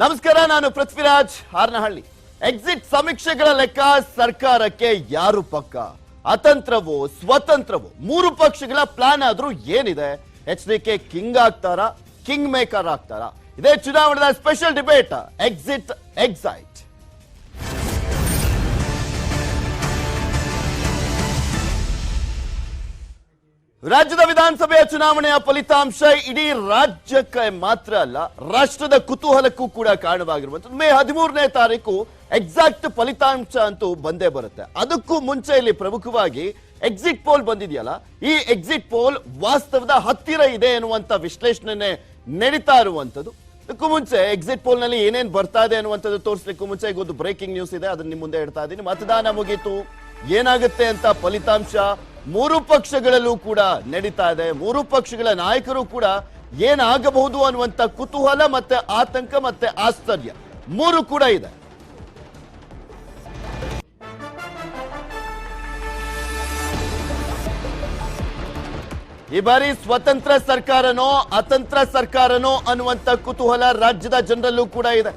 ನಮಸ್ಕಾರ, ನಾನು ಪೃಥ್ವಿರಾಜ್ ಹಾರನಹಳ್ಳಿ. ಎಕ್ಸಿಟ್ ಸಮೀಕ್ಷೆಗಳ ಲೆಕ್ಕ ಸರ್ಕಾರಕ್ಕೆ ಯಾರು ಪಕ್ಕ? ಅತಂತ್ರವೋ ಸ್ವತಂತ್ರವೋ? ಮೂರು ಪಕ್ಷಗಳ ಪ್ಲಾನ್ ಆದ್ರೂ ಏನಿದೆ? HDK ಕಿಂಗ್ ಆಗ್ತಾರಾ, ಕಿಂಗ್ ಮೇಕರ್ ಆಗ್ತಾರಾ? ಇದೇ ಚುನಾವಣೆಯ ಸ್ಪೆಷಲ್ ಡಿಬೇಟ್, ಎಕ್ಸಿಟ್ ಎಕ್ಸೈಟ್. ರಾಜ್ಯದ ವಿಧಾನಸಭೆಯ ಚುನಾವಣೆಯ ಫಲಿತಾಂಶ ಇಡೀ ರಾಜ್ಯಕ್ಕೆ ಮಾತ್ರ ಅಲ್ಲ, ರಾಷ್ಟ್ರದ ಕುತೂಹಲಕ್ಕೂ ಕೂಡ ಕಾರಣವಾಗಿರುವಂತದ್ದು. ಮೇ 13ನೇ ತಾರೀಕು ಎಕ್ಸಾಕ್ಟ್ ಫಲಿತಾಂಶ ಅಂತೂ ಬಂದೇ ಬರುತ್ತೆ. ಅದಕ್ಕೂ ಮುಂಚೆ ಇಲ್ಲಿ ಪ್ರಮುಖವಾಗಿ ಎಕ್ಸಿಟ್ ಪೋಲ್ ಬಂದಿದೆಯಲ್ಲ, ಈ ಎಕ್ಸಿಟ್ ಪೋಲ್ ವಾಸ್ತವದ ಹತ್ತಿರ ಇದೆ ಎನ್ನುವಂತ ವಿಶ್ಲೇಷಣೆ ನಡೀತಾ ಇರುವಂತದ್ದು. ಅದಕ್ಕೂ ಮುಂಚೆ ಎಕ್ಸಿಟ್ ಪೋಲ್ ನಲ್ಲಿ ಏನೇನ್ ಬರ್ತಾ ಇದೆ ಅನ್ನುವಂಥದ್ದು ತೋರಿಸಲಿಕ್ಕೂ ಮುಂಚೆ ಈಗ ಒಂದು ಬ್ರೇಕಿಂಗ್ ನ್ಯೂಸ್ ಇದೆ, ಅದನ್ನ ನಿಮ್ಮ ಮುಂದೆ ಇಡ್ತಾ ಇದ್ದೀನಿ. ಮತದಾನ ಮುಗೀತು, ಏನಾಗುತ್ತೆ ಅಂತ ಫಲಿತಾಂಶ ಮೂರು ಪಕ್ಷಗಳಲ್ಲೂ ಕೂಡ ನಡೀತಾ ಇದೆ. ಮೂರು ಪಕ್ಷಗಳ ನಾಯಕರು ಕೂಡ ಏನಾಗಬಹುದು ಅನ್ನುವಂತ ಕುತೂಹಲ ಮತ್ತೆ ಆತಂಕ ಮತ್ತೆ ಆಶ್ಚರ್ಯ ಮೂರು ಕೂಡ ಇದೆ. ಈ ಬಾರಿ ಸ್ವತಂತ್ರ ಸರ್ಕಾರನೋ ಅತಂತ್ರ ಸರ್ಕಾರನೋ ಅನ್ನುವಂತ ಕುತೂಹಲ ರಾಜ್ಯದ ಜನರಲ್ಲೂ ಕೂಡ ಇದೆ.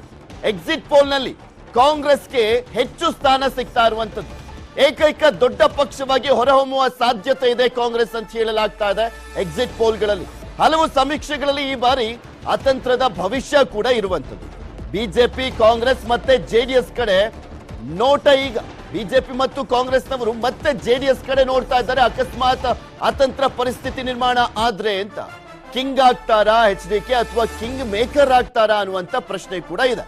ಎಕ್ಸಿಟ್ ಪೋಲ್ ನಲ್ಲಿ ಕಾಂಗ್ರೆಸ್ಗೆ ಹೆಚ್ಚು ಸ್ಥಾನ ಸಿಗ್ತಾ ಇರುವಂತದ್ದು, ಏಕೈಕ ದೊಡ್ಡ ಪಕ್ಷವಾಗಿ ಹೊರಹೊಮ್ಮುವ ಸಾಧ್ಯತೆ ಇದೆ ಕಾಂಗ್ರೆಸ್ ಅಂತ ಹೇಳಲಾಗ್ತಾ ಇದೆ. ಎಕ್ಸಿಟ್ ಪೋಲ್ಗಳಲ್ಲಿ ಹಲವು ಸಮೀಕ್ಷೆಗಳಲ್ಲಿ ಈ ಬಾರಿ ಅತಂತ್ರದ ಭವಿಷ್ಯ ಕೂಡ ಇರುವಂತದ್ದು. ಬಿಜೆಪಿ, ಕಾಂಗ್ರೆಸ್ ಮತ್ತೆ ಜೆಡಿಎಸ್ ಕಡೆ ನೋಟ ಈಗ. ಬಿಜೆಪಿ ಮತ್ತು ಕಾಂಗ್ರೆಸ್ನವರು ಮತ್ತೆ ಜೆಡಿಎಸ್ ಕಡೆ ನೋಡ್ತಾ ಇದ್ದಾರೆ. ಅಕಸ್ಮಾತ್ ಅತಂತ್ರ ಪರಿಸ್ಥಿತಿ ನಿರ್ಮಾಣ ಆದ್ರೆ ಅಂತ ಕಿಂಗ್ ಆಗ್ತಾರಾ HDK ಅಥವಾ ಕಿಂಗ್ ಮೇಕರ್ ಆಗ್ತಾರಾ ಅನ್ನುವಂತ ಪ್ರಶ್ನೆ ಕೂಡ ಇದೆ.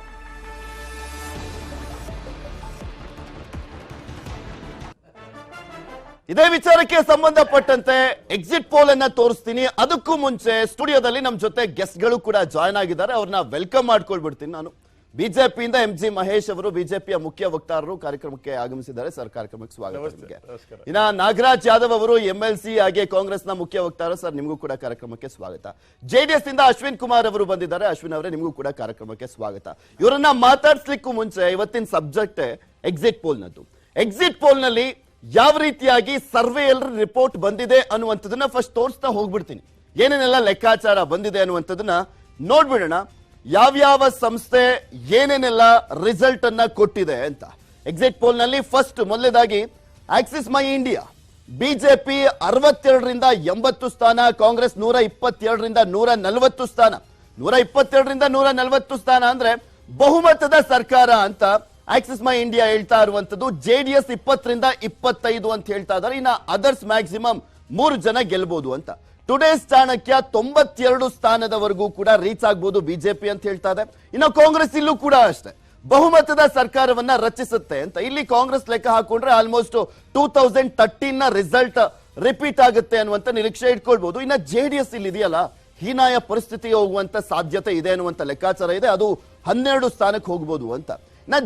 ಇದೇ ವಿಚಾರಕ್ಕೆ ಸಂಬಂಧಪಟ್ಟಂತೆ ಎಕ್ಸಿಟ್ ಪೋಲ್ ಅನ್ನ ತೋರಿಸ್ತೀನಿ. ಅದಕ್ಕೂ ಮುಂಚೆ ಸ್ಟುಡಿಯೋದಲ್ಲಿ ನಮ್ಮ ಜೊತೆ ಗೆಸ್ಟ್ ಗಳು ಕೂಡ ಜಾಯ್ನ್ ಆಗಿದ್ದಾರೆ, ಅವ್ರನ್ನ ವೆಲ್ಕಮ್ ಮಾಡ್ಕೊಳ್ಬಿಡ್ತೀನಿ ನಾನು. ಬಿಜೆಪಿಯಿಂದ MG ಮಹೇಶ್ ಅವರು, ಬಿಜೆಪಿಯ ಮುಖ್ಯ ವಕ್ತಾರರು ಕಾರ್ಯಕ್ರಮಕ್ಕೆ ಆಗಮಿಸಿದ್ದಾರೆ. ಸರ್, ಕಾರ್ಯಕ್ರಮಕ್ಕೆ ಸ್ವಾಗತ. ಇನ್ನ ನಾಗರಾಜ್ ಯಾದವ್ ಅವರು MLC ಹಾಗೆ ಕಾಂಗ್ರೆಸ್ನ ಮುಖ್ಯ ವಕ್ತಾರ. ಸರ್, ನಿಮಗೂ ಕೂಡ ಕಾರ್ಯಕ್ರಮಕ್ಕೆ ಸ್ವಾಗತ. JDS ಇಂದ ಅಶ್ವಿನ್ ಕುಮಾರ್ ಅವರು ಬಂದಿದ್ದಾರೆ. ಅಶ್ವಿನ್ ಅವರೇ, ನಿಮಗೂ ಕೂಡ ಕಾರ್ಯಕ್ರಮಕ್ಕೆ ಸ್ವಾಗತ. ಇವರನ್ನ ಮಾತಾಡ್ಸ್ಲಿಕ್ಕೂ ಮುಂಚೆ ಇವತ್ತಿನ ಸಬ್ಜೆಕ್ಟ್ ಎಕ್ಸಿಟ್ ಪೋಲ್ ನದ್ದು. ಎಕ್ಸಿಟ್ ಪೋಲ್ ನಲ್ಲಿ ಯಾವ ರೀತಿಯಾಗಿ ಸರ್ವೇಯರ್ ರಿಪೋರ್ಟ್ ಬಂದಿದೆ ಅನ್ನುವಂಥದ್ದನ್ನ ಫಸ್ಟ್ ತೋರಿಸ್ತಾ ಹೋಗ್ಬಿಡ್ತೀನಿ. ಏನೇನೆಲ್ಲ ಲೆಕ್ಕಾಚಾರ ಬಂದಿದೆ ಅನ್ನುವಂಥದ್ದನ್ನ ನೋಡ್ಬಿಡೋಣ. ಯಾವ್ಯಾವ ಸಂಸ್ಥೆ ಏನೇನೆಲ್ಲ ರಿಸಲ್ಟ್ ಅನ್ನ ಕೊಟ್ಟಿದೆ ಅಂತ. ಎಕ್ಸಿಟ್ ಪೋಲ್ ನಲ್ಲಿ ಫಸ್ಟ್ ಮೊದಲನೇದಾಗಿ ಆಕ್ಸಿಸ್ ಮೈ ಇಂಡಿಯಾ. ಬಿಜೆಪಿ 62ರಿಂದ 80 ಸ್ಥಾನ, ಕಾಂಗ್ರೆಸ್ 122ರಿಂದ 140 ಸ್ಥಾನ. 122ರಿಂದ 140 ಸ್ಥಾನ ಅಂದ್ರೆ ಬಹುಮತದ ಸರ್ಕಾರ ಅಂತ ಆಕ್ಸಿಸ್ ಮೈ ಇಂಡಿಯಾ ಹೇಳ್ತಾ ಇರುವಂತದ್ದು. JDS 20ರಿಂದ 25 ಅಂತ ಹೇಳ್ತಾ ಇದ್ದಾರೆ. ಇನ್ನ ಅದರ್ಸ್ ಮ್ಯಾಕ್ಸಿಮಮ್ 3 ಜನ ಗೆಲ್ಬಹುದು ಅಂತ. ಟುಡೇಸ್ ಚಾಣಕ್ಯ 92 ಸ್ಥಾನದವರೆಗೂ ಕೂಡ ರೀಚ್ ಆಗ್ಬಹುದು ಬಿಜೆಪಿ ಅಂತ ಹೇಳ್ತಾ ಇದೆ. ಇನ್ನು ಕಾಂಗ್ರೆಸ್ ಇಲ್ಲೂ ಕೂಡ ಅಷ್ಟೇ ಬಹುಮತದ ಸರ್ಕಾರವನ್ನ ರಚಿಸುತ್ತೆ ಅಂತ. ಇಲ್ಲಿ ಕಾಂಗ್ರೆಸ್ ಲೆಕ್ಕ ಹಾಕೊಂಡ್ರೆ ಆಲ್ಮೋಸ್ಟ್ 2013 ನ ರಿಸಲ್ಟ್ ರಿಪೀಟ್ ಆಗುತ್ತೆ ಅನ್ನುವಂತ ನಿರೀಕ್ಷೆ ಇಟ್ಕೊಳ್ಬಹುದು. ಇನ್ನ JDS ಇಲ್ಲಿ ಇದೆಯಲ್ಲ, ಹೀನಾಯ ಪರಿಸ್ಥಿತಿಗೆ ಹೋಗುವಂತ ಸಾಧ್ಯತೆ ಇದೆ ಅನ್ನುವಂತ ಲೆಕ್ಕಾಚಾರ ಇದೆ. ಅದು 12 ಸ್ಥಾನಕ್ಕೆ ಹೋಗ್ಬೋದು ಅಂತ.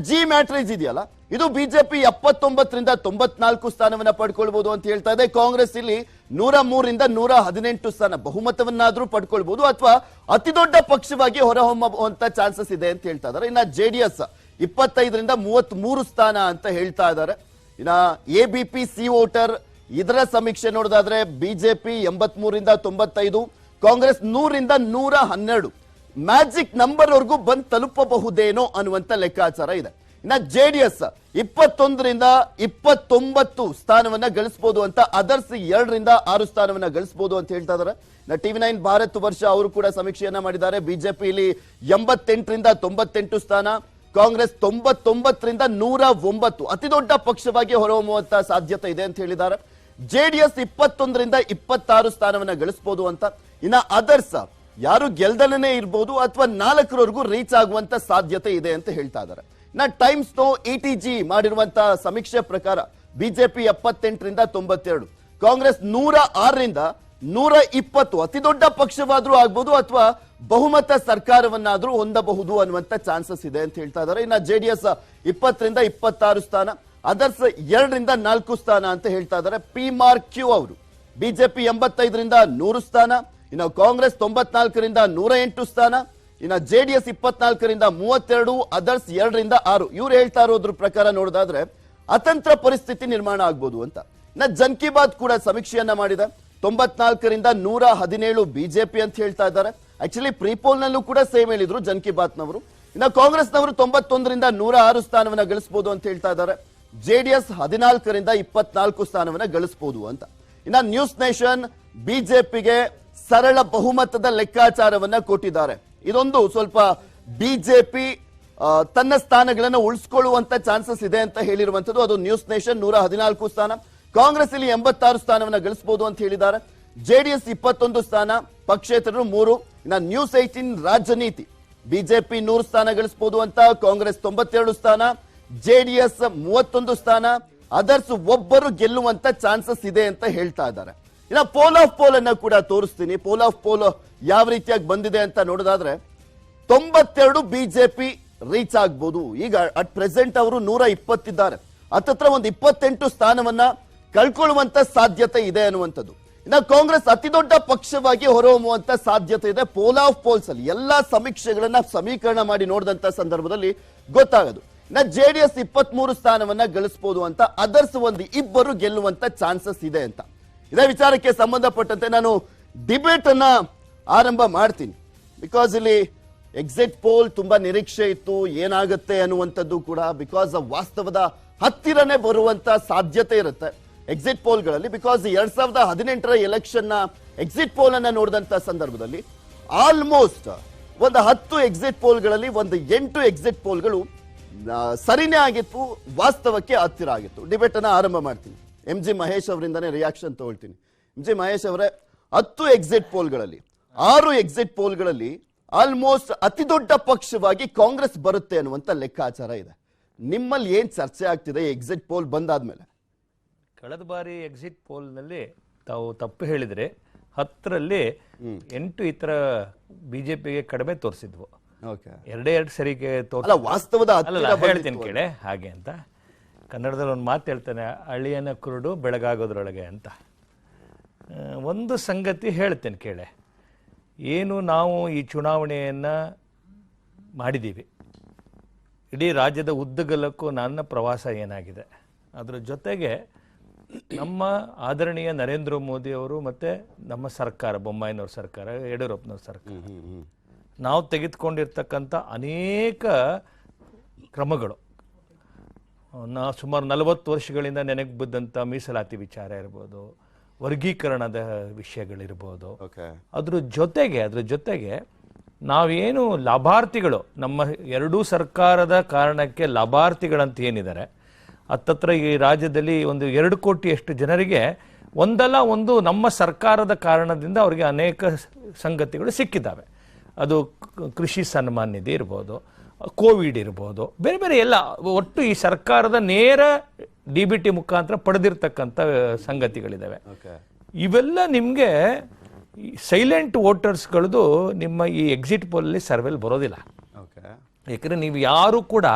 ಜಿ ಮ್ಯಾಟ್ರಿಕ್ಸ್ ಇದೆಯಲ್ಲ, ಇದು ಬಿಜೆಪಿ 79ರಿಂದ 94 ಸ್ಥಾನವನ್ನ ಪಡ್ಕೊಳ್ಬಹುದು ಅಂತ ಹೇಳ್ತಾ ಇದೆ. ಕಾಂಗ್ರೆಸ್ ಇಲ್ಲಿ 103ರಿಂದ 118 ಸ್ಥಾನ ಬಹುಮತವನ್ನಾದ್ರೂ ಪಡ್ಕೊಳ್ಬಹುದು ಅಥವಾ ಅತಿ ದೊಡ್ಡ ಪಕ್ಷವಾಗಿ ಹೊರಹೊಮ್ಮುವಂತ ಚಾನ್ಸಸ್ ಇದೆ ಅಂತ ಹೇಳ್ತಾ ಇದ್ದಾರೆ. ಇನ್ನ JDS 25ರಿಂದ 33 ಸ್ಥಾನ ಅಂತ ಹೇಳ್ತಾ ಇದ್ದಾರೆ. ಇನ್ನ ABP ಸಿ ವೋಟರ್ ಇದರ ಸಮೀಕ್ಷೆ ನೋಡೋದಾದ್ರೆ ಬಿಜೆಪಿ 83ರಿಂದ 95, ಕಾಂಗ್ರೆಸ್ 100ರಿಂದ 112 ಮ್ಯಾಜಿಕ್ ನಂಬರ್ ವರೆಗೂ ಬಂದು ತಲುಪಬಹುದೇನೋ ಅನ್ನುವಂತ ಲೆಕ್ಕಾಚಾರ ಇದೆ. ಇನ್ನ JDS 21ರಿಂದ 29 ಸ್ಥಾನವನ್ನ ಗಳಿಸಬಹುದು ಅಂತ. ಅದರ್ಸ್ 2ರಿಂದ 6 ಸ್ಥಾನವನ್ನ ಗಳಿಸಬಹುದು ಅಂತ ಹೇಳ್ತಾ ಇದ್ದಾರೆ. TV9 ಭಾರತ್ ವರ್ಷ ಅವರು ಕೂಡ ಸಮೀಕ್ಷೆಯನ್ನ ಮಾಡಿದ್ದಾರೆ. ಬಿಜೆಪಿ ಇಲ್ಲಿ 88ರಿಂದ 98 ಸ್ಥಾನ, ಕಾಂಗ್ರೆಸ್ 99ರಿಂದ 109 ಅತಿ ದೊಡ್ಡ ಪಕ್ಷವಾಗಿ ಹೊರಹೊಮ್ಮುವಂತ ಸಾಧ್ಯತೆ ಇದೆ ಅಂತ ಹೇಳಿದ್ದಾರೆ. JDS 21ರಿಂದ 26 ಸ್ಥಾನವನ್ನ ಗಳಿಸಬಹುದು ಅಂತ. ಇನ್ನ ಅದರ್ಸ್ ಯಾರು ಗೆಲ್ದಲೇ ಇರಬಹುದು ಅಥವಾ 4ರವರೆಗೂ ರೀಚ್ ಆಗುವಂತ ಸಾಧ್ಯತೆ ಇದೆ ಅಂತ ಹೇಳ್ತಾ ಇದ್ದಾರೆ. ಟೈಮ್ಸ್ ನೋ ETG ಮಾಡಿರುವಂತ ಸಮೀಕ್ಷೆ ಪ್ರಕಾರ ಬಿಜೆಪಿ 78ರಿಂದ 92, ಕಾಂಗ್ರೆಸ್ 106ರಿಂದ 120 ಅತಿ ದೊಡ್ಡ ಪಕ್ಷವಾದ್ರೂ ಆಗ್ಬಹುದು ಅಥವಾ ಬಹುಮತ ಸರ್ಕಾರವನ್ನಾದ್ರೂ ಹೊಂದಬಹುದು ಅನ್ನುವಂತ ಚಾನ್ಸಸ್ ಇದೆ ಅಂತ ಹೇಳ್ತಾ ಇದ್ದಾರೆ. ಇನ್ನ JDS 20ರಿಂದ 26 ಸ್ಥಾನ, ಅದರ್ಸ್ 2ರಿಂದ 4 ಸ್ಥಾನ ಅಂತ ಹೇಳ್ತಾ ಇದ್ದಾರೆ. PMarq ಅವರು ಬಿಜೆಪಿ 85ರಿಂದ 100 ಸ್ಥಾನ, ಇನ್ನು ಕಾಂಗ್ರೆಸ್ 94ರಿಂದ 108 ಸ್ಥಾನ, ಇನ್ನು JDS 24ರಿಂದ 32, ಅದರ್ಸ್ 2ರಿಂದ 6. ಇವ್ರು ಹೇಳ್ತಾ ಇರೋದ್ರ ಪ್ರಕಾರ ನೋಡೋದಾದ್ರೆ ಅತಂತ್ರ ಪರಿಸ್ಥಿತಿ ನಿರ್ಮಾಣ ಆಗ್ಬೋದು ಅಂತ. ಜನ್ ಕಿ ಬಾತ್ ಕೂಡ ಸಮೀಕ್ಷೆಯನ್ನ ಮಾಡಿದೆ. 94ರಿಂದ 117 ಬಿಜೆಪಿ ಅಂತ ಹೇಳ್ತಾ ಇದ್ದಾರೆ. ಆಕ್ಚುಲಿ ಪ್ರೀಪೋಲ್ ನಲ್ಲೂ ಕೂಡ ಸೇಮ್ ಹೇಳಿದ್ರು ಜನ್ ಕಿ ಬಾತ್ ನವರು. ಇನ್ನು ಕಾಂಗ್ರೆಸ್ನವರು 91ರಿಂದ 106 ಸ್ಥಾನವನ್ನ ಗಳಿಸಬಹುದು ಅಂತ ಹೇಳ್ತಾ ಇದ್ದಾರೆ. ಜೆಡಿಎಸ್ 14ರಿಂದ 24 ಸ್ಥಾನವನ್ನ ಗಳಿಸಬಹುದು ಅಂತ. ಇನ್ನ ನ್ಯೂಸ್ ನೇಷನ್ ಬಿಜೆಪಿಗೆ ಸರಳ ಬಹುಮತದ ಲೆಕ್ಕಾಚಾರವನ್ನ ಕೊಟ್ಟಿದ್ದಾರೆ. ಇದೊಂದು ಸ್ವಲ್ಪ ಬಿಜೆಪಿ ತನ್ನ ಸ್ಥಾನಗಳನ್ನು ಉಳಿಸಿಕೊಳ್ಳುವಂತ ಚಾನ್ಸಸ್ ಇದೆ ಅಂತ ಹೇಳಿರುವಂತದ್ದು. ಅದು ನ್ಯೂಸ್ ನೇಷನ್ 114 ಸ್ಥಾನ, ಕಾಂಗ್ರೆಸ್ ಇಲ್ಲಿ 86 ಸ್ಥಾನವನ್ನ ಗಳಿಸಬಹುದು ಅಂತ ಹೇಳಿದ್ದಾರೆ. ಜೆಡಿಎಸ್ 21 ಸ್ಥಾನ, ಪಕ್ಷೇತರರು 3. ಇನ್ನ ನ್ಯೂಸ್ 18 ರಾಜನೀತಿ ಬಿಜೆಪಿ 100 ಸ್ಥಾನ ಗಳಿಸಬಹುದು ಅಂತ, ಕಾಂಗ್ರೆಸ್ 92 ಸ್ಥಾನ, ಜೆಡಿಎಸ್ 31 ಸ್ಥಾನ, ಅದರ್ಸ್ ಒಬ್ಬರು ಗೆಲ್ಲುವಂತ ಚಾನ್ಸಸ್ ಇದೆ ಅಂತ ಹೇಳ್ತಾ ಇದ್ದಾರೆ. ಇನ್ನ ಪೋಲ್ ಆಫ್ ಪೋಲ್ ಅನ್ನ ಕೂಡ ತೋರಿಸ್ತೀನಿ. ಪೋಲ್ ಆಫ್ ಪೋಲ್ ಯಾವ ರೀತಿಯಾಗಿ ಬಂದಿದೆ ಅಂತ ನೋಡೋದಾದ್ರೆ 92 ಬಿಜೆಪಿ ರೀಚ್ ಆಗ್ಬೋದು. ಈಗ ಅಟ್ ಪ್ರೆಸೆಂಟ್ ಅವರು 120 ಇದ್ದಾರೆ. ಹತ್ತತ್ರ ಒಂದು 28 ಸ್ಥಾನವನ್ನ ಕಳ್ಕೊಳ್ಳುವಂತ ಸಾಧ್ಯತೆ ಇದೆ ಅನ್ನುವಂಥದ್ದು. ಇನ್ನು ಕಾಂಗ್ರೆಸ್ ಅತಿ ದೊಡ್ಡ ಪಕ್ಷವಾಗಿ ಹೊರಹೊಮ್ಮುವಂತ ಸಾಧ್ಯತೆ ಇದೆ. ಪೋಲ್ ಆಫ್ ಪೋಲ್ಸ್ ಅಲ್ಲಿ ಎಲ್ಲಾ ಸಮೀಕ್ಷೆಗಳನ್ನ ಸಮೀಕರಣ ಮಾಡಿ ನೋಡಿದಂತ ಸಂದರ್ಭದಲ್ಲಿ ಗೊತ್ತಾಗೋದು. ಇನ್ನು ಜೆಡಿಎಸ್ 23 ಸ್ಥಾನವನ್ನ ಗಳಿಸಬಹುದು ಅಂತ, ಅದರ್ಸ್ ಒಂದು 2 ಗೆಲ್ಲುವಂತ ಚಾನ್ಸಸ್ ಇದೆ ಅಂತ. ಇದೇ ವಿಚಾರಕ್ಕೆ ಸಂಬಂಧಪಟ್ಟಂತೆ ನಾನು ಡಿಬೇಟ್ ಅನ್ನ ಆರಂಭ ಮಾಡ್ತೀನಿ. ಬಿಕಾಸ್ ಇಲ್ಲಿ ಎಕ್ಸಿಟ್ ಪೋಲ್ ತುಂಬಾ ನಿರೀಕ್ಷೆ ಇತ್ತು ಏನಾಗುತ್ತೆ ಅನ್ನುವಂಥದ್ದು ಕೂಡ. ಬಿಕಾಸ್ ವಾಸ್ತವದ ಹತ್ತಿರನೇ ಬರುವಂತ ಸಾಧ್ಯತೆ ಇರುತ್ತೆ ಎಕ್ಸಿಟ್ ಪೋಲ್ಗಳಲ್ಲಿ. ಬಿಕಾಸ್ 2018ರ ಎಲೆಕ್ಷನ್ ನ ಎಕ್ಸಿಟ್ ಪೋಲ್ ಅನ್ನ ನೋಡಿದಂತ ಸಂದರ್ಭದಲ್ಲಿ ಆಲ್ಮೋಸ್ಟ್ ಒಂದು 10 ಎಕ್ಸಿಟ್ ಪೋಲ್ಗಳಲ್ಲಿ ಒಂದು 8 ಎಕ್ಸಿಟ್ ಪೋಲ್ಗಳು ಸರಿನೇ ಆಗಿತ್ತು, ವಾಸ್ತವಕ್ಕೆ ಹತ್ತಿರ ಆಗಿತ್ತು. ಡಿಬೇಟ್ ಅನ್ನ ಆರಂಭ ಮಾಡ್ತೀನಿ. MG ಮಹೇಶ್ ಅವರಿಂದಾನೇ ರಿಯಾಕ್ಷನ್ ತಗೊಳ್ತೀನಿ. MG ಮಹೇಶ್ ಅವರೇ, 10 ಎಕ್ಸಿಟ್ ಪೋಲ್ಗಳಲ್ಲಿ 6 ಎಕ್ಸಿಟ್ ಪೋಲ್ಗಳಲ್ಲಿ ಆಲ್ಮೋಸ್ಟ್ ಅತಿ ದೊಡ್ಡ ಪಕ್ಷವಾಗಿ ಕಾಂಗ್ರೆಸ್ ಬರುತ್ತೆ ಅನ್ನುವಂತ ಲೆಕ್ಕಾಚಾರ ಇದೆ. ನಿಮ್ಮಲ್ಲಿ ಏನ್ ಚರ್ಚೆ ಆಗ್ತಿದೆ ಎಕ್ಸಿಟ್ ಪೋಲ್ ಬಂದಾದ್ಮೇಲೆ? ಕಳೆದ ಬಾರಿ ಎಕ್ಸಿಟ್ ಪೋಲ್ ನಲ್ಲಿ ತಾವು ತಪ್ಪು ಹೇಳಿದ್ರೆ 10ರಲ್ಲಿ 8 ಈ ತರ ಬಿಜೆಪಿಗೆ ಕಡಿಮೆ ತೋರಿಸಿದ್ವು. ಎರಡೇ ಸರಿಗೆ ವಾಸ್ತವದ ಹೇಳ್ತೀನಿ ಕೇಳೆ ಹಾಗೆ ಅಂತ. ಕನ್ನಡದಲ್ಲಿ ಒಂದು ಮಾತು ಹೇಳ್ತಾನೆ, ಅಳಿಯನ ಕುರುಡು ಬೆಳಗಾಗೋದ್ರೊಳಗೆ ಅಂತ. ಒಂದು ಸಂಗತಿ ಹೇಳ್ತೇನೆ ಕೇಳೆ. ಏನು ನಾವು ಈ ಚುನಾವಣೆಯನ್ನ ಮಾಡಿದ್ದೀವಿ, ಇಡೀ ರಾಜ್ಯದ ಉದ್ದಗಲಕ್ಕೂ ನನ್ನ ಪ್ರವಾಸ ಏನಾಗಿದೆ, ಅದರ ಜೊತೆಗೆ ನಮ್ಮ ಆದರಣೀಯ ನರೇಂದ್ರ ಮೋದಿ ಅವರು ಮತ್ತೆ ನಮ್ಮ ಸರ್ಕಾರ, ಬೊಮ್ಮಾಯಿನವ್ರ ಸರ್ಕಾರ, ಯಡಿಯೂರಪ್ಪನವ್ರ ಸರ್ಕಾರ, ನಾವು ತೆಗೆದುಕೊಂಡಿರ್ತಕ್ಕಂಥ ಅನೇಕ ಕ್ರಮಗಳು, ಸುಮಾರು 40 ವರ್ಷಗಳಿಂದ ನೆನಪು ಬಿದ್ದಂಥ ಮೀಸಲಾತಿ ವಿಚಾರ ಇರ್ಬೋದು, ವರ್ಗೀಕರಣದ ವಿಷಯಗಳಿರ್ಬೋದು, ಅದ್ರ ಜೊತೆಗೆ ನಾವೇನು ಲಾಭಾರ್ಥಿಗಳು, ನಮ್ಮ ಎರಡೂ ಸರ್ಕಾರದ ಕಾರಣಕ್ಕೆ ಲಾಭಾರ್ಥಿಗಳಂತ ಏನಿದ್ದಾರೆ ಹತ್ತತ್ರ ಈ ರಾಜ್ಯದಲ್ಲಿ ಒಂದು 2 ಕೋಟಿಯಷ್ಟು ಜನರಿಗೆ ಒಂದಲ್ಲ ಒಂದು ನಮ್ಮ ಸರ್ಕಾರದ ಕಾರಣದಿಂದ ಅವರಿಗೆ ಅನೇಕ ಸಂಗತಿಗಳು ಸಿಕ್ಕಿದ್ದಾವೆ. ಅದು ಕೃಷಿ ಸನ್ಮಾನ್ ನಿಧಿ ಇರ್ಬೋದು, ಕೋವಿಡ್ ಇರ್ಬೋದು, ಬೇರೆ ಬೇರೆ ಎಲ್ಲ ಒಟ್ಟು ಈ ಸರ್ಕಾರದ ನೇರ DBT ಮುಖಾಂತರ ಪಡೆದಿರ್ತಕ್ಕಂಥ ಸಂಗತಿಗಳಿದ್ದಾವೆ. ಇವೆಲ್ಲ ನಿಮಗೆ ಸೈಲೆಂಟ್ ವೋಟರ್ಸ್ಗಳದು ನಿಮ್ಮ ಈ ಎಕ್ಸಿಟ್ ಪೋಲಲ್ಲಿ ಸರ್ವೆಲ್ ಬರೋದಿಲ್ಲ. ಯಾಕಂದ್ರೆ ನೀವು ಯಾರು ಕೂಡ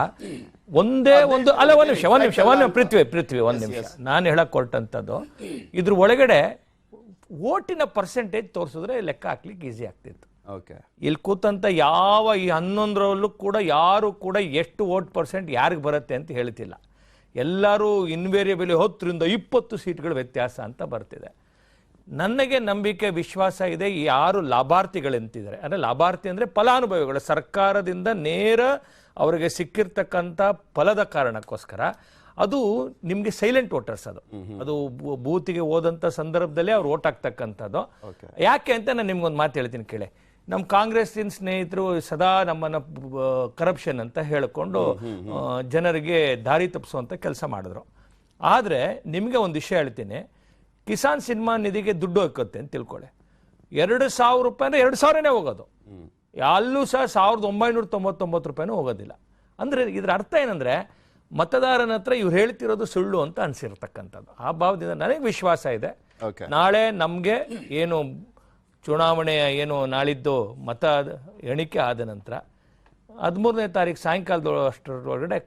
ಒಂದೇ ಒಂದು ಅಲ್ಲ ಒಂದು ನಿಮಿಷ ಪೃಥ್ವಿ ಒಂದು ನಿಮಿಷ ನಾನು ಹೇಳಕ್ ಹೊರಟಂಥದ್ದು, ಇದ್ರ ಒಳಗಡೆ ವೋಟಿನ ಪರ್ಸೆಂಟೇಜ್ ತೋರಿಸಿದ್ರೆ ಲೆಕ್ಕ ಹಾಕ್ಲಿಕ್ಕೆ ಈಸಿ ಆಗ್ತಿತ್ತು. ಇಲ್ಲಿ ಕೂತಂತ ಯಾವ ಈ 11ರಲ್ಲೂ ಕೂಡ ಯಾರು ಕೂಡ ಎಷ್ಟು ವೋಟ್ ಪರ್ಸೆಂಟ್ ಯಾರಿಗೆ ಬರುತ್ತೆ ಅಂತ ಹೇಳ್ತಿಲ್ಲ. ಎಲ್ಲರೂ ಇನ್ವೇರಿಯಬಲಿ 10ರಿಂದ 20 ಸೀಟ್ಗಳ ವ್ಯತ್ಯಾಸ ಅಂತ ಬರ್ತಿದೆ. ನನಗೆ ನಂಬಿಕೆ ವಿಶ್ವಾಸ ಇದೆ, ಯಾರು ಲಾಭಾರ್ಥಿಗಳಂತಿದ್ದಾರೆ, ಅಂದರೆ ಲಾಭಾರ್ಥಿ ಅಂದರೆ ಫಲಾನುಭವಿಗಳು, ಸರ್ಕಾರದಿಂದ ನೇರ ಅವರಿಗೆ ಸಿಕ್ಕಿರ್ತಕ್ಕಂಥ ಫಲದ ಕಾರಣಕ್ಕೋಸ್ಕರ ಅದು ನಿಮಗೆ ಸೈಲೆಂಟ್ ವೋಟರ್ಸ್. ಅದು ಬೂತಿಗೆ ಹೋದಂಥ ಸಂದರ್ಭದಲ್ಲೇ ಅವ್ರು ವೋಟ್ ಹಾಕ್ತಕ್ಕಂಥದ್ದು. ಯಾಕೆ ಅಂತ ನಾನು ನಿಮ್ಗೊಂದು ಮಾತು ಹೇಳ್ತೀನಿ ಕೇಳಿ. ನಮ್ಮ ಕಾಂಗ್ರೆಸ್ಸಿನ ಸ್ನೇಹಿತರು ಸದಾ ನಮ್ಮನ್ನು ಕರಪ್ಷನ್ ಅಂತ ಹೇಳಿಕೊಂಡು ಜನರಿಗೆ ದಾರಿ ತಪ್ಪಿಸುವಂಥ ಕೆಲಸ ಮಾಡಿದ್ರು. ಆದರೆ ನಿಮಗೆ ಒಂದು ವಿಷಯ ಹೇಳ್ತೀನಿ, ಕಿಸಾನ್ ಸನ್ಮಾನ್ ನಿಧಿಗೆ ದುಡ್ಡು ಹಾಕುತ್ತೆ ಅಂತ ತಿಳ್ಕೊಳ್ಳಿ. 2,000 ರೂಪಾಯಿ ಅಂದರೆ 2,000ನೇ ಹೋಗೋದು, ಅಲ್ಲೂ ಸಹ 1,999 ರೂಪಾಯಿನೂ ಹೋಗೋದಿಲ್ಲ. ಅಂದರೆ ಇದರ ಅರ್ಥ ಏನಂದರೆ ಮತದಾರನ ಹತ್ರ ಇವ್ರು ಹೇಳ್ತಿರೋದು ಸುಳ್ಳು ಅಂತ ಅನಿಸಿರ್ತಕ್ಕಂಥದ್ದು. ಆ ಭಾವದಿಂದ ನನಗೆ ವಿಶ್ವಾಸ ಇದೆ, ನಾಳೆ ನಮಗೆ ಏನು ಚುನಾವಣೆಯ ಏನು ನಾಳಿದ್ದು ಮತ ಎಣಿಕೆ ಆದ ನಂತರ 13ನೇ ತಾರೀಕು ಸಾಯಂಕಾಲದಷ್ಟರೊಳಗಡೆ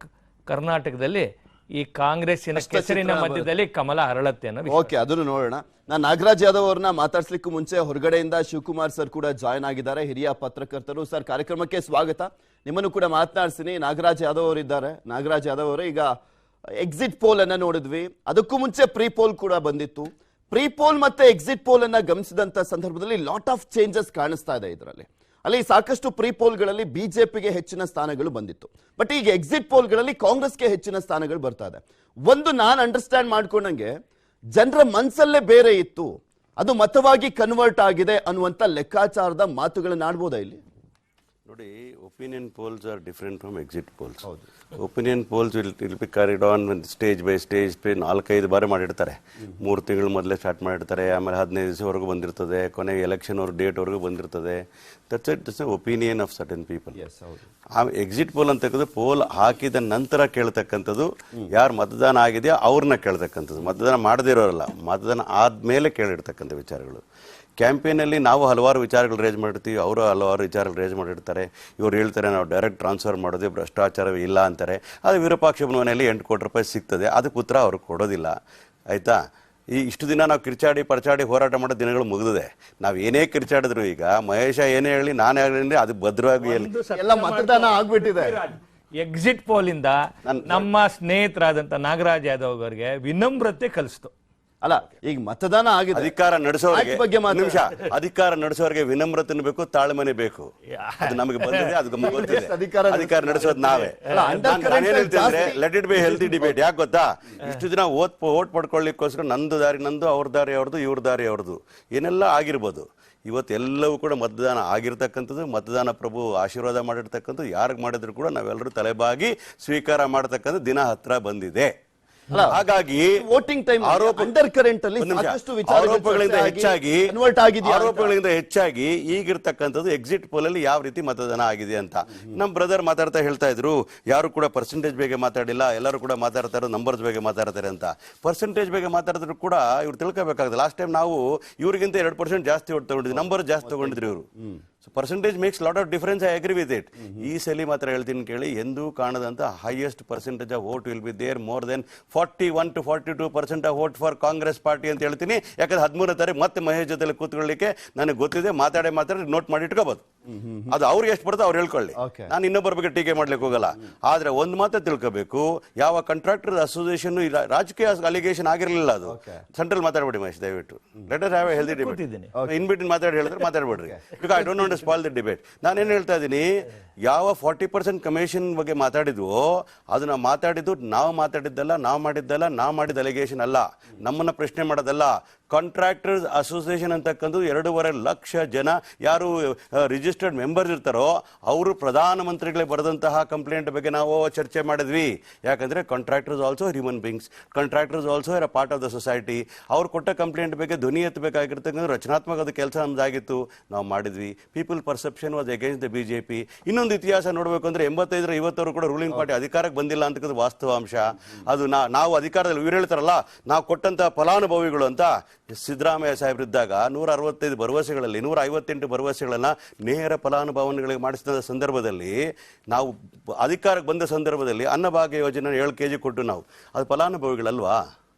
ಕರ್ನಾಟಕದಲ್ಲಿ ಈ ಕಾಂಗ್ರೆಸ್ಸಿನ ಕೆಸರಿನ ಮಧ್ಯದಲ್ಲಿ ಕಮಲ ಅರಳತ್ತೆ ಅನ್ನೋ. ಓಕೆ, ಅದನ್ನು ನೋಡೋಣ. ನಾನು ನಾಗರಾಜ್ ಯಾದವ್ ಅವ್ರನ್ನ ಮಾತಾಡ್ಸ್ಲಿಕ್ಕೂ ಮುಂಚೆ ಹೊರಗಡೆಯಿಂದ ಶಿವಕುಮಾರ್ ಸರ್ ಕೂಡ ಜಾಯ್ನ್ ಆಗಿದ್ದಾರೆ, ಹಿರಿಯ ಪತ್ರಕರ್ತರು. ಸರ್, ಕಾರ್ಯಕ್ರಮಕ್ಕೆ ಸ್ವಾಗತ. ನಿಮ್ಮನ್ನು ಕೂಡ ಮಾತನಾಡ್ತೀನಿ. ನಾಗರಾಜ್ ಯಾದವ್ ಅವರಿದ್ದಾರೆ. ನಾಗರಾಜ್ ಯಾದವ್ ಅವರು, ಈಗ ಎಕ್ಸಿಟ್ ಪೋಲ್ ಅನ್ನ ನೋಡಿದ್ವಿ, ಅದಕ್ಕೂ ಮುಂಚೆ ಪ್ರೀ ಪೋಲ್ ಕೂಡ ಬಂದಿತ್ತು. ಪ್ರೀ ಪೋಲ್ ಮತ್ತೆ ಎಕ್ಸಿಟ್ ಪೋಲ್ ಅನ್ನ ಗಮನಿಸಿದಂತ ಸಂದರ್ಭದಲ್ಲಿ ಲಾಟ್ ಆಫ್ ಚೇಂಜಸ್ ಕಾಣಿಸ್ತಾ ಇದೆ ಇದರಲ್ಲಿ. ಅಲ್ಲಿ ಸಾಕಷ್ಟು ಪ್ರೀ ಪೋಲ್ಗಳಲ್ಲಿ ಬಿಜೆಪಿಗೆ ಹೆಚ್ಚಿನ ಸ್ಥಾನಗಳು ಬಂದಿತ್ತು. ಬಟ್ ಈಗ ಎಕ್ಸಿಟ್ ಪೋಲ್ಗಳಲ್ಲಿ ಕಾಂಗ್ರೆಸ್ಗೆ ಹೆಚ್ಚಿನ ಸ್ಥಾನಗಳು ಬರ್ತಾ ಇದೆ. ಒಂದು ನಾನು ಅಂಡರ್ಸ್ಟ್ಯಾಂಡ್ ಮಾಡ್ಕೊಂಡಂಗೆ ಜನರ ಮನಸ್ಸಲ್ಲೇ ಬೇರೆ ಇತ್ತು, ಅದು ಮತವಾಗಿ ಕನ್ವರ್ಟ್ ಆಗಿದೆ ಅನ್ನುವಂತ ಲೆಕ್ಕಾಚಾರದ ಮಾತುಗಳನ್ನ ಆಡ್ಬೋದಾ ಇಲ್ಲಿ? ನೋಡಿ, opinion poles are different from exit poles. Opinion poles will be carried on stage by stage 4-5 ಬಾರಿ ಮಾಡಿರ್ತಾರೆ. 3 ತಿಂಗಳು ಮೊದಲೇ ಸ್ಟಾರ್ಟ್ ಮಾಡಿರ್ತಾರೆ, ಆಮೇಲೆ 15 ದಿವಸವರೆಗೂ ಬಂದಿರ್ತದೆ, ಕೊನೆಗೆ ಎಲೆಕ್ಷನ್ ಅವ್ರ ಡೇಟ್ವರೆಗೂ ಬಂದಿರ್ತದೆ. That's opinion of certain people. ಆ ಎಕ್ಸಿಟ್ ಪೋಲ್ ಅಂತ ಪೋಲ್ ಹಾಕಿದ ನಂತರ ಕೇಳ್ತಕ್ಕಂಥದ್ದು, ಯಾರು ಮತದಾನ ಆಗಿದೆಯೋ ಅವ್ರನ್ನ ಕೇಳ್ತಕ್ಕಂಥದ್ದು, ಮತದಾನ ಮಾಡದೇ ಇರೋರಲ್ಲ, ಮತದಾನ ಆದ್ಮೇಲೆ ಕೇಳಿರ್ತಕ್ಕಂಥ ವಿಚಾರಗಳು. ಕ್ಯಾಂಪೇನಲ್ಲಿ ನಾವು ಹಲವಾರು ವಿಚಾರಗಳು ರೇಜ್ ಮಾಡಿರ್ತೀವಿ, ಅವರು ಹಲವಾರು ವಿಚಾರಗಳು ರೇಜ್ ಮಾಡಿರ್ತಾರೆ. ಇವ್ರು ಹೇಳ್ತಾರೆ ನಾವು ಡೈರೆಕ್ಟ್ ಟ್ರಾನ್ಸ್ಫರ್ ಮಾಡೋದೇ ಭ್ರಷ್ಟಾಚಾರವೇ ಇಲ್ಲ ಅಂತಾರೆ. ಅದು ವಿರೂಪಾಕ್ಷ ಮನೆಯಲ್ಲಿ 8 ಕೋಟಿ ರೂಪಾಯಿ ಸಿಗ್ತದೆ, ಅದಕ್ಕೆ ಉತ್ತರ ಅವ್ರಿಗೆ ಕೊಡೋದಿಲ್ಲ. ಆಯಿತಾ? ಇಷ್ಟು ದಿನ ನಾವು ಕಿರ್ಚಾಡಿ ಪರಚಾಡಿ ಹೋರಾಟ ಮಾಡೋ ದಿನಗಳು ಮುಗಿದಿದೆ. ನಾವು ಏನೇ ಕಿರ್ಚಾಡಿದ್ರು, ಈಗ ಮಹೇಶ ಏನೇ ಹೇಳಿ ನಾನೇ ಹೇಳಿ ಅದು ಭದ್ರವಾಗಿ ಎಲ್ಲ ಮತದಾನ ಆಗ್ಬಿಟ್ಟಿದೆ. ಎಕ್ಸಿಟ್ ಪೋಲ್ ಇಂದ ನಮ್ಮ ಸ್ನೇಹಿತರಾದಂತ ನಾಗರಾಜ್ ಯಾದವ್ ಅವರಿಗೆ ವಿನಮ್ರತೆ ಕಲಿಸ್ತು. ಅಲ್ಲ, ಈಗ ಮತದಾನ ಆಗಿದೆ, ಅಧಿಕಾರ ನಡೆಸೋರಿಗೆ ಅಧಿಕಾರ ನಡೆಸೋರಿಗೆ ವಿನಮ್ರತೆ ಬೇಕು, ತಾಳ್ಮೆನೆ ಬೇಕು. ಅದು ನಮಗೆ ಬಂದಿದೆ, ಅದು ಗೊತ್ತಿದೆ. ಅಧಿಕಾರ ನಡೆಸೋದು ನಾವೇ. Let it be healthy debate. ಯಾಕೆ ಗೊತ್ತಾ, ಇಷ್ಟು ದಿನ ಓಟ್ ಪಡ್ಕೊಳ್ಳಿಕ್ಕೋಸ್ಕರ ನಂದು ದಾರಿ ನಂದು, ಅವ್ರ ದಾರಿ ಅವ್ರದ್ದು, ಇವ್ರ ದಾರಿ ಅವ್ರದ್ದು ಏನೆಲ್ಲ ಆಗಿರ್ಬೋದು. ಇವತ್ತು ಎಲ್ಲವೂ ಕೂಡ ಮತದಾನ ಆಗಿರ್ತಕ್ಕಂಥದ್ದು, ಮತದಾನ ಪ್ರಭು ಆಶೀರ್ವಾದ ಮಾಡಿರ್ತಕ್ಕಂಥದ್ದು, ಯಾರಿಗೆ ಮಾಡಿದ್ರು ಕೂಡ ನಾವೆಲ್ಲರೂ ತಲೆಬಾಗಿ ಸ್ವೀಕಾರ ಮಾಡತಕ್ಕಂಥ ದಿನ ಹತ್ರ ಬಂದಿದೆ. ಹಾಗಾಗಿ ವೋಟಿಂಗ್ ಟೈಮ್ ಆರೋಪಗಳಿಂದ ಹೆಚ್ಚಾಗಿ ಈಗಿರ್ತಕ್ಕಂಥದ್ದು ಎಕ್ಸಿಟ್ ಪೋಲ್ ಅಲ್ಲಿ ಯಾವ ರೀತಿ ಮತದಾನ ಆಗಿದೆ ಅಂತ ನಮ್ ಬ್ರದರ್ ಮಾತಾಡ್ತಾ ಹೇಳ್ತಾ ಇದ್ರು. ಯಾರು ಕೂಡ ಪರ್ಸೆಂಟೇಜ್ ಬಗ್ಗೆ ಮಾತಾಡಿಲ್ಲ, ಎಲ್ಲರೂ ಕೂಡ ಮಾತಾಡ್ತಾರೆ ನಂಬರ್ಸ್ ಬಗ್ಗೆ ಮಾತಾಡ್ತಾರೆ ಅಂತ. ಪರ್ಸೆಂಟೇಜ್ ಬಗ್ಗೆ ಮಾತಾಡಿದ್ರು ಕೂಡ ಇವ್ರು ತಿಳ್ಕೋಬೇಕಾಗುತ್ತೆ. ಲಾಸ್ಟ್ ಟೈಮ್ ನಾವು ಇವ್ರಿಗಿಂತ 2% ಜಾಸ್ತಿ ಓಟ್ ತಗೊಂಡಿದ್ವಿ, ನಂಬರ್ ಜಾಸ್ತಿ ತಗೊಂಡಿದ್ರು ಇವರು. So percentage makes lot of difference. I agree with it. ಈ ಸಲ ಮಾತ್ರ ಹೇಳ್ತೀನಿ ಕೇಳಿ, ಎಂದೂ ಕಾಣದಂತ highest percentage of vote will be there, more than 41 to 42% of vote for Congress party ಅಂತ ಹೇಳ್ತೀನಿ. ಯಾಕಂದ್ರೆ 13ನೇ ತಾರೀಕು ಮತ್ತೆ ಮಹೇಶ್ ಜೊತೆ ಕೂತ್ಕೊಳ್ಳಿಕ್ಕೆ ನನಗೆ ಗೊತ್ತಿದೆ. ಮಾತಾಡಿ ನೋಟ್ ಮಾಡಿ ಇಟ್ಕೋಬಹುದು. ಅದು ಅವ್ರಿಗೆ ಎಷ್ಟು ಬರ್ತೋ ಅವ್ರು ಹೇಳ್ಕೊಳ್ಳಿ. ನಾನು ಇನ್ನೊಬ್ಬರ ಬಗ್ಗೆ ಟೀಕೆ ಮಾಡ್ಲಿಕ್ಕೆ ಹೋಗಲ್ಲ. ಆದ್ರೆ ಒಂದ್ ಮಾತ್ರ ತಿಳ್ಕೋಬೇಕು, ಯಾವ ಕಾಂಟ್ರಾಕ್ಟರ್ ಅಸೋಸಿಯೇಷನ್ ರಾಜಕೀಯ ಅಲಿಗೇಷನ್ ಆಗಿರಲಿಲ್ಲ. ಅದು ಸೆಂಟ್ರಲ್ ಮಾತಾಡ್ಬೇಡಿ ಮಹೇಶ್, ದಯವಿಟ್ಟು. Let us have a healthy debate. In between ಹೇಳಿದ್ರೆ ಮಾತಾಡ್ಬೇಡ್ರಿ. I don't want to spoil the debate. ನಾನೇನು ಹೇಳ್ತಾ ಇದ್ದೀನಿ, ಯಾವ 40% ಕಮಿಷನ್ ಬಗ್ಗೆ ಮಾತಾಡಿದ್ವೋ ಅದನ್ನ ಮಾತಾಡಿದ್ದು ನಾವು ಮಾತಾಡಿದ್ದಲ್ಲ, ನಾವು ಮಾಡಿದ ಅಲಿಗೇಷನ್ ಅಲ್ಲ, ನಮ್ಮನ್ನ ಪ್ರಶ್ನೆ ಮಾಡೋದಲ್ಲ. ಕಾಂಟ್ರಾಕ್ಟರ್ಸ್ ಅಸೋಸಿಯೇಷನ್ ಅಂತಕ್ಕಂಥದ್ದು 2.5 ಲಕ್ಷ ಜನ ಯಾರು ರಿಜಿಸ್ಟರ್ಡ್ ಮೆಂಬರ್ಸ್ ಇರ್ತಾರೋ ಅವರು ಪ್ರಧಾನಮಂತ್ರಿಗಳಿಗೆ ಬರೆದಂತಹ ಕಂಪ್ಲೇಂಟ್ ಬಗ್ಗೆ ನಾವು ಚರ್ಚೆ ಮಾಡಿದ್ವಿ. ಯಾಕಂದ್ರೆ ಕಾಂಟ್ರಾಕ್ಟರ್ಸ್ ಆಲ್ಸೋ ಹ್ಯೂಮನ್ ಬೀಯಿಂಗ್ಸ್, ಕಾಂಟ್ರಾಕ್ಟರ್ಸ್ also are a part of the society. ಅವ್ರು ಕೊಟ್ಟ ಕಂಪ್ಲೇಂಟ್ ಬಗ್ಗೆ ಧ್ವನಿ ಎತ್ತಬೇಕಾಗಿರ್ತಕ್ಕಂಥ ರಚನಾತ್ಮಕವಾದ ಕೆಲಸ ನಮ್ದಾಗಿತ್ತು, ನಾವು ಮಾಡಿದ್ವಿ. People perception was against the BJP. ಇನ್ನೊಂದು ಇತಿಹಾಸ ನೋಡಬೇಕು ಅಂದ್ರೆ 85 50 ಕೂಡ ರೂಲಿಂಗ್ ಪಾರ್ಟಿ ಅಧಿಕಾರಕ್ಕೆ ಬಂದಿಲ್ಲ ಅಂತಕ್ಕಂಥ ವಾಸ್ತವಾಂಶ. ಅದು ನಾವು ಅಧಿಕಾರದಲ್ಲಿ ಇವ್ರು ಹೇಳ್ತಾರಲ್ಲ ನಾವು ಕೊಟ್ಟಂತ ಫಲಾನುಭವಿಗಳು ಅಂತ. ಸಿದ್ದರಾಮಯ್ಯ ಸಾಹೇಬ್ರಿದ್ದಾಗ 165 ಭರವಸೆಗಳಲ್ಲಿ 158 ಭರವಸೆಗಳನ್ನ ನೇರ ಫಲಾನುಭವಿಗಳಿಗೆ ಮಾಡಿಸಿದ ಸಂದರ್ಭದಲ್ಲಿ, ನಾವು ಅಧಿಕಾರಕ್ಕೆ ಬಂದ ಸಂದರ್ಭದಲ್ಲಿ ಅನ್ನಭಾಗ್ಯ ಯೋಜನೆ 7 kg ಕೊಟ್ಟು ನಾವು ಅದು ಫಲಾನುಭವಿಗಳಲ್ವಾ?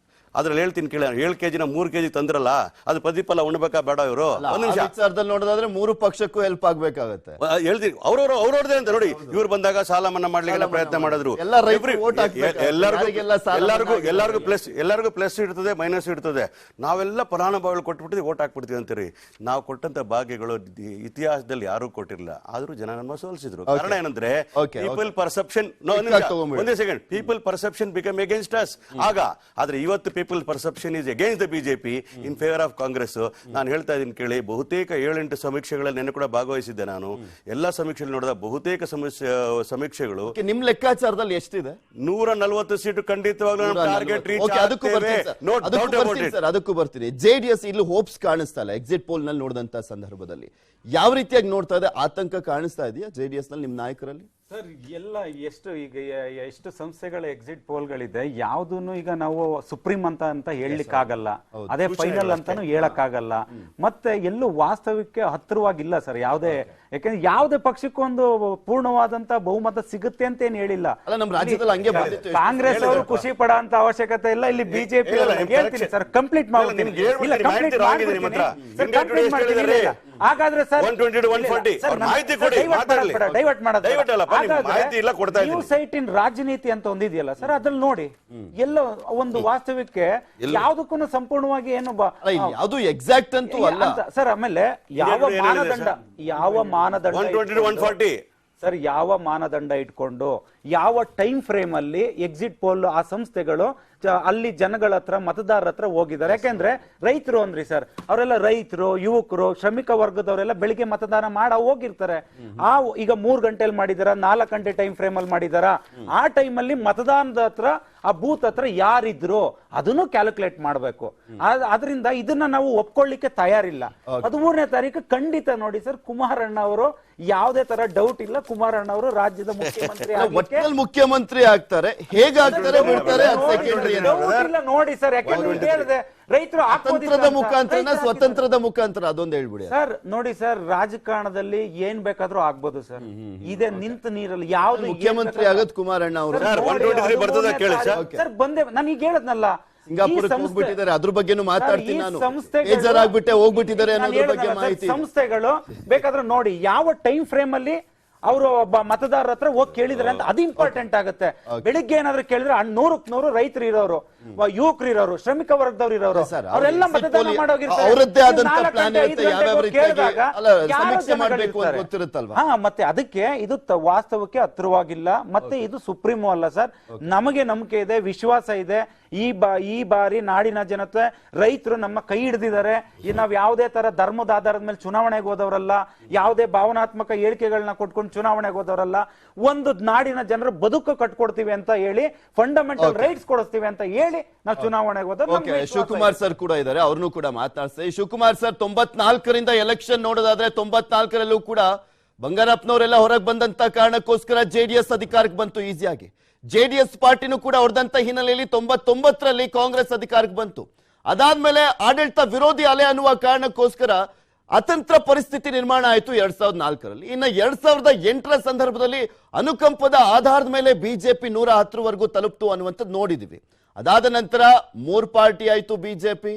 ಅದ್ರಲ್ಲಿ ಹೇಳ್ತೀನಿ ಕೇಳ, 7 kg 3 kg ತಂದ್ರಲ್ಲ, ಅದು ಪ್ರತಿಫಲ ಉಣ್ಬೇಕಾ ಬೇಡ? ಇವರು ಒಂದ್ ನಿಮಿಷ ನೋಡೋದಾದ್ರೆ 3 ಪಕ್ಷಕ್ಕೂ ಹೆಲ್ಪ್ ಆಗ್ಬೇಕಾಗತ್ತೆ. ಹೇಳ್ತೀನಿ ಅವ್ರವ್ರದೇ ಅಂತ ನೋಡಿ. ಇವ್ರು ಬಂದಾಗ ಸಾಲ ಮನ್ನಾ ಮಾಡ್ಲಿಕ್ಕೆ ಪ್ರಯತ್ನ ಮಾಡಿದ್ರು. ಎಲ್ಲರಿಗೂ ಪ್ಲಸ್ ಇರ್ತದೆ, ಮೈನಸ್ ಇರ್ತದೆ. ನಾವೆಲ್ಲ ಫಲಾನುಭವಿಗಳು ಕೊಟ್ಬಿಟ್ಟಿದ್ವಿ, ಓಟ್ ಹಾಕ್ಬಿಡ್ತೀವಿ ಅಂತೀರಿ. ನಾವು ಕೊಟ್ಟಂತ ಭಾಗ್ಯಗಳು ಇತಿಹಾಸದಲ್ಲಿ ಯಾರು ಕೊಟ್ಟಿರಲಿಲ್ಲ, ಆದ್ರೂ ಜನ ನಮ್ಮ ಸೋಲಿಸಿದ್ರು. ಕಾರಣ ಏನಂದ್ರೆ ಪೀಪಲ್ ಪರ್ಸೆಪ್ಷನ್. ಒಂದೇ second. People perception become against us ಆಗ. ಆದ್ರೆ ಇವತ್ತು people perception is against the BJP in favour of Congress. ನಾನು ಹೇಳ್ತಾ ಇದ್ದೀನಿ ಕೇಳಿ, ಬಹುತೇಕ 7-8 ಸಮೀಕ್ಷೆಗಳಲ್ಲಿ ನೆನ್ನೆ ಕೂಡ ಭಾಗವಹಿಸಿದ್ದೆ ನಾನು. ಎಲ್ಲಾ ಸಮೀಕ್ಷೆಗಳು ನೋಡಿದ ಬಹುತೇಕ ಸಮೀಕ್ಷೆಗಳು ನಿಮ್ ಲೆಕ್ಕಾಚಾರದಲ್ಲಿ ಎಷ್ಟಿದೆ? 140 ಸೀಟು ಖಂಡಿತವಾಗ್ಲೂ ಟಾರ್ಗೆಟ್ ರೀಚ್ ಅದಕ್ಕೂ ಬರ್ತೀನಿ. ಜೆಡಿಎಸ್ ಇಲ್ಲಿ ಹೋಪ್ಸ್ ಕಾಣಿಸ್ತಾ ಇಲ್ಲ ಎಕ್ಸಿಟ್ ಪೋಲ್ ನಲ್ಲಿ ನೋಡಿದಂತ ಸಂದರ್ಭದಲ್ಲಿ. ಯಾವ ರೀತಿಯಾಗಿ ನೋಡ್ತಾ ಇದೆ? ಆತಂಕ ಕಾಣಿಸ್ತಾ ಇದೆಯಾ ಜೆಡಿಎಸ್ ನಲ್ಲಿ ನಿಮ್ ನಾಯಕರಲ್ಲಿ? ಸರ್, ಎಲ್ಲ ಎಷ್ಟು ಸಂಸ್ಥೆಗಳ ಎಕ್ಸಿಟ್ ಪೋಲ್ಗಳಿದೆ, ಯಾವ್ದನ್ನು ಈಗ ನಾವು ಸುಪ್ರೀಂ ಅಂತ ಹೇಳಲಿಕ್ಕಾಗಲ್ಲ, ಅದೇ ಫೈನಲ್ ಅಂತಾನು ಹೇಳಕ್ಕಾಗಲ್ಲ. ಮತ್ತೆ ಎಲ್ಲೂ ವಾಸ್ತವಕ್ಕೆ ಹತ್ತಿರವಾಗಿಲ್ಲ ಸರ್ ಯಾವುದೇ. ಯಾಕಂದ್ರೆ ಯಾವುದೇ ಪಕ್ಷಕ್ಕೂ ಒಂದು ಪೂರ್ಣವಾದಂತ ಬಹುಮತ ಸಿಗುತ್ತೆ ಅಂತ ಏನ್ ಹೇಳಿಲ್ಲ. ಕಾಂಗ್ರೆಸ್ ಅವರು ಖುಷಿ ಪಡೋ ಅಂತ ಅವಶ್ಯಕತೆ ಇಲ್ಲ. ಇಲ್ಲಿ ಬಿಜೆಪಿ ಹೇಳ್ತೀನಿ ಸರ್, ಕಂಪ್ಲೀಟ್ ಮಾಡ್ತೀನಿ. ಹಾಗಾದ್ರೆ ಸರ್ 120 to 140 ಅವ್ರ ಮಾಹಿತಿ ಕೊಡಿ, ಮಾತಾಡ್ಲಿ. Divert ಅಲ್ಲಪ್ಪ, ನಿಮ್ಗೆ ಮಾಹಿತಿ ಇಲ್ಲ, ಕೊಡ್ತಾ ಇದ್ದೀನಿ. ನ್ಯೂಸ್ 18 ರಾಜನೀತಿ ಅಂತ ಒಂದಿದೆಯಲ್ಲ ಸರ್, ಅದ್ರಲ್ಲಿ ನೋಡಿ ಎಲ್ಲೋ ಒಂದು ವಾಸ್ತವಿಕಕ್ಕೆ ಯಾವುದಕ್ಕೂ ಸಂಪೂರ್ಣವಾಗಿ ಏನು ಯಾವುದು ಎಕ್ಸಾಕ್ಟ್ ಅಂತೂ ಅಲ್ಲ ಸರ್. ಆಮೇಲೆ ಯಾವ ಮಾನದಂಡ 120 to 140 ಸರ್, ಯಾವ ಮಾನದಂಡ ಇಟ್ಕೊಂಡು ಯಾವ ಟೈಮ್ ಫ್ರೇಮ್ ಅಲ್ಲಿ ಎಕ್ಸಿಟ್ ಪೋಲ್ ಆ ಸಂಸ್ಥೆಗಳು ಅಲ್ಲಿ ಜನಗಳ ಹತ್ರ ಮತದಾರರ ಹತ್ರ ಹೋಗಿದ್ದಾರೆ? ಯಾಕೆಂದ್ರೆ ರೈತರು ಅಂದ್ರಿ ಸರ್, ಅವರೆಲ್ಲ ರೈತರು, ಯುವಕರು, ಶ್ರಮಿಕ ವರ್ಗದವರೆಲ್ಲ ಬೆಳಿಗ್ಗೆ ಮತದಾನ ಹೋಗಿರ್ತಾರೆ. ಈಗ 3 ಗಂಟೆಯಲ್ಲಿ ಮಾಡಿದಾರ, 4 ಗಂಟೆ ಟೈಮ್ ಫ್ರೇಮ್ ಅಲ್ಲಿ ಮಾಡಿದಾರ, ಆ ಟೈಮ್ ಅಲ್ಲಿ ಮತದಾನದ ಹತ್ರ ಆ ಬೂತ್ ಹತ್ರ ಯಾರಿದ್ರು ಅದನ್ನು ಕ್ಯಾಲ್ಕುಲೇಟ್ ಮಾಡಬೇಕು. ಅದರಿಂದ ಇದನ್ನ ನಾವು ಒಪ್ಕೊಳ್ಳಿಕ್ಕೆ ತಯಾರಿಲ್ಲ. 13ನೇ ತಾರೀಕು ಖಂಡಿತ ನೋಡಿ ಸರ್, ಕುಮಾರಣ್ಣ ಅವರು ಯಾವುದೇ ತರ ಡೌಟ್ ಇಲ್ಲ, ಕುಮಾರಣ್ಣ ಅವರು ರಾಜ್ಯದ ಮುಖ್ಯಮಂತ್ರಿ ಮುಖ್ಯಮಂತ್ರಿ ಆಗ್ತಾರೆ. ಹೇಗಾಗ್ತಾರೆ ಬಿಡ್ತಾರೆ ನೋಡಿ ಸರ್. ಯಾಕಂದ್ರೆ ಹೇಳಿದೆ ರೈತರು ಸ್ವತಂತ್ರದ ಮುಖಾಂತರ ಸ್ವತಂತ್ರದ ಮುಖಾಂತರ ಅದೊಂದು ಹೇಳ್ಬಿಡಿ ಸರ್. ನೋಡಿ ಸರ್, ರಾಜಕಾರಣದಲ್ಲಿ ಏನ್ ಬೇಕಾದ್ರೂ ಆಗ್ಬೋದು ಸರ್. ಇದೇ ನಿಂತ ನೀರಲ್ಲಿ ಯಾವ್ದು ಮುಖ್ಯಮಂತ್ರಿ ಆಗೋದು ಕುಮಾರಣ್ಣ ಅವರು. ಸರ್ ಬಂದೆ ನಾನು ಈಗ ಹೇಳದ್ನಲ್ಲ, ಸಿಂಗಾಪುರಕ್ಕೆ ಹೋಗ್ಬಿಟ್ಟಿದ್ದಾರೆ, ಅದ್ರ ಬಗ್ಗೆನೂ ಮಾತಾಡ್ತೀನಿ ನಾನು. ಬೇಜಾರಾಗ್ಬಿಟ್ಟೆ ಹೋಗ್ಬಿಟ್ಟಿದ್ದಾರೆ ಅನ್ನೋದ್ರ ಬಗ್ಗೆ ಮಾಹಿತಿ. ಸಂಸ್ಥೆಗಳು ಬೇಕಾದ್ರೆ ನೋಡಿ ಯಾವ ಟೈಮ್ ಫ್ರೇಮ್ ಅಲ್ಲಿ ಅವರು ಒಬ್ಬ ಮತದಾರರ ಹತ್ರ ಹೋಗಿ ಕೇಳಿದ್ರೆ ಅಂತ, ಅದು ಇಂಪಾರ್ಟೆಂಟ್ ಆಗುತ್ತೆ. ಬೆಳಿಗ್ಗೆ ಏನಾದ್ರು ಕೇಳಿದ್ರೆ 100ಕ್ಕೆ 100 ರೈತರು ಇರೋರು, ಯುವಕರು ಇರೋರು, ಶ್ರಮಿಕ ವರ್ಗದವ್ರು ಇರೋರು, ಅವರೆಲ್ಲ ಮತದಾನ ಮಾಡೋಗಿರ್ತಾರೆ. ಅವರದ್ದೇ ಆದಂತ ಪ್ಲಾನ್ ಇರುತ್ತೆ, ಯಾವ್ಯಾವ ಸಮೀಕ್ಷೆ ಮಾಡಬೇಕು ಅಂತ ಗೊತ್ತಿರುತ್ತಲ್ವಾ. ಮತ್ತೆ ಅದಕ್ಕೆ ಇದು ವಾಸ್ತವಕ್ಕೆ ಹತ್ತಿರವಾಗಿಲ್ಲ, ಮತ್ತೆ ಇದು ಸುಪ್ರೀಮೋ ಅಲ್ಲ ಸರ್. ನಮಗೆ ನಂಬಿಕೆ ಇದೆ, ವಿಶ್ವಾಸ ಇದೆ. ಈ ಬಾರಿ ನಾಡಿನ ಜನತೆ ರೈತರು ನಮ್ಮ ಕೈ ಹಿಡಿದಿದ್ದಾರೆ. ನಾವ್ ಯಾವುದೇ ತರ ಧರ್ಮದ ಆಧಾರದ ಮೇಲೆ ಚುನಾವಣೆಗೆ ಹೋದವರಲ್ಲ, ಯಾವುದೇ ಭಾವನಾತ್ಮಕ ಹೇಳಿಕೆಗಳನ್ನ ಕೊಟ್ಕೊಂಡು ಚುನಾವಣೆಗೆ ಹೋದವರಲ್ಲ. ಒಂದು ನಾಡಿನ ಜನರು ಬದುಕು ಕಟ್ಕೊಡ್ತೀವಿ ಅಂತ ಹೇಳಿ, ಫಂಡಮೆಂಟಲ್ ರೈಟ್ಸ್ ಕೊಡಿಸ್ತೀವಿ ಅಂತ ಹೇಳಿ ನಾವು ಚುನಾವಣೆಗೆ ಹೋದ. ಶಿವಕುಮಾರ್ ಸರ್ ಕೂಡ ಇದ್ದಾರೆ, ಅವ್ರನ್ನೂ ಕೂಡ ಮಾತಾಡ್ತೀವಿ. ಶಿವಕುಮಾರ್ ಸರ್, 94ರಿಂದ ಎಲೆಕ್ಷನ್ ನೋಡೋದಾದ್ರೆ 94ರಲ್ಲೂ ಕೂಡ ಬಂಗಾರಪ್ಪನವರೆಲ್ಲ ಹೊರಗೆ ಬಂದಂತ ಕಾರಣಕ್ಕೋಸ್ಕರ ಜೆಡಿಎಸ್ ಅಧಿಕಾರಕ್ಕೆ ಬಂತು ಈಸಿಯಾಗಿ. ಜೆಡಿಎಸ್ ಪಾರ್ಟಿನೂ ಕೂಡ ಹೊಡೆದಂತ ಹಿನ್ನೆಲೆಯಲ್ಲಿ 99ರಲ್ಲಿ ಕಾಂಗ್ರೆಸ್ ಅಧಿಕಾರಕ್ಕೆ ಬಂತು. ಅದಾದ್ಮೇಲೆ ಆಡಳಿತ ವಿರೋಧಿ ಅಲೆ ಅನ್ನುವ ಕಾರಣಕ್ಕೋಸ್ಕರ ಅತಂತ್ರ ಪರಿಸ್ಥಿತಿ ನಿರ್ಮಾಣ ಆಯಿತು 2004ರಲ್ಲಿ. ಇನ್ನು 2008ರ ಸಂದರ್ಭದಲ್ಲಿ ಅನುಕಂಪದ ಆಧಾರದ ಮೇಲೆ ಬಿಜೆಪಿ 110ವರೆಗೂ ತಲುಪ್ತು ಅನ್ನುವಂಥದ್ದು ನೋಡಿದಿವಿ. ಅದಾದ ನಂತರ 3 ಪಾರ್ಟಿ ಆಯ್ತು ಬಿಜೆಪಿ.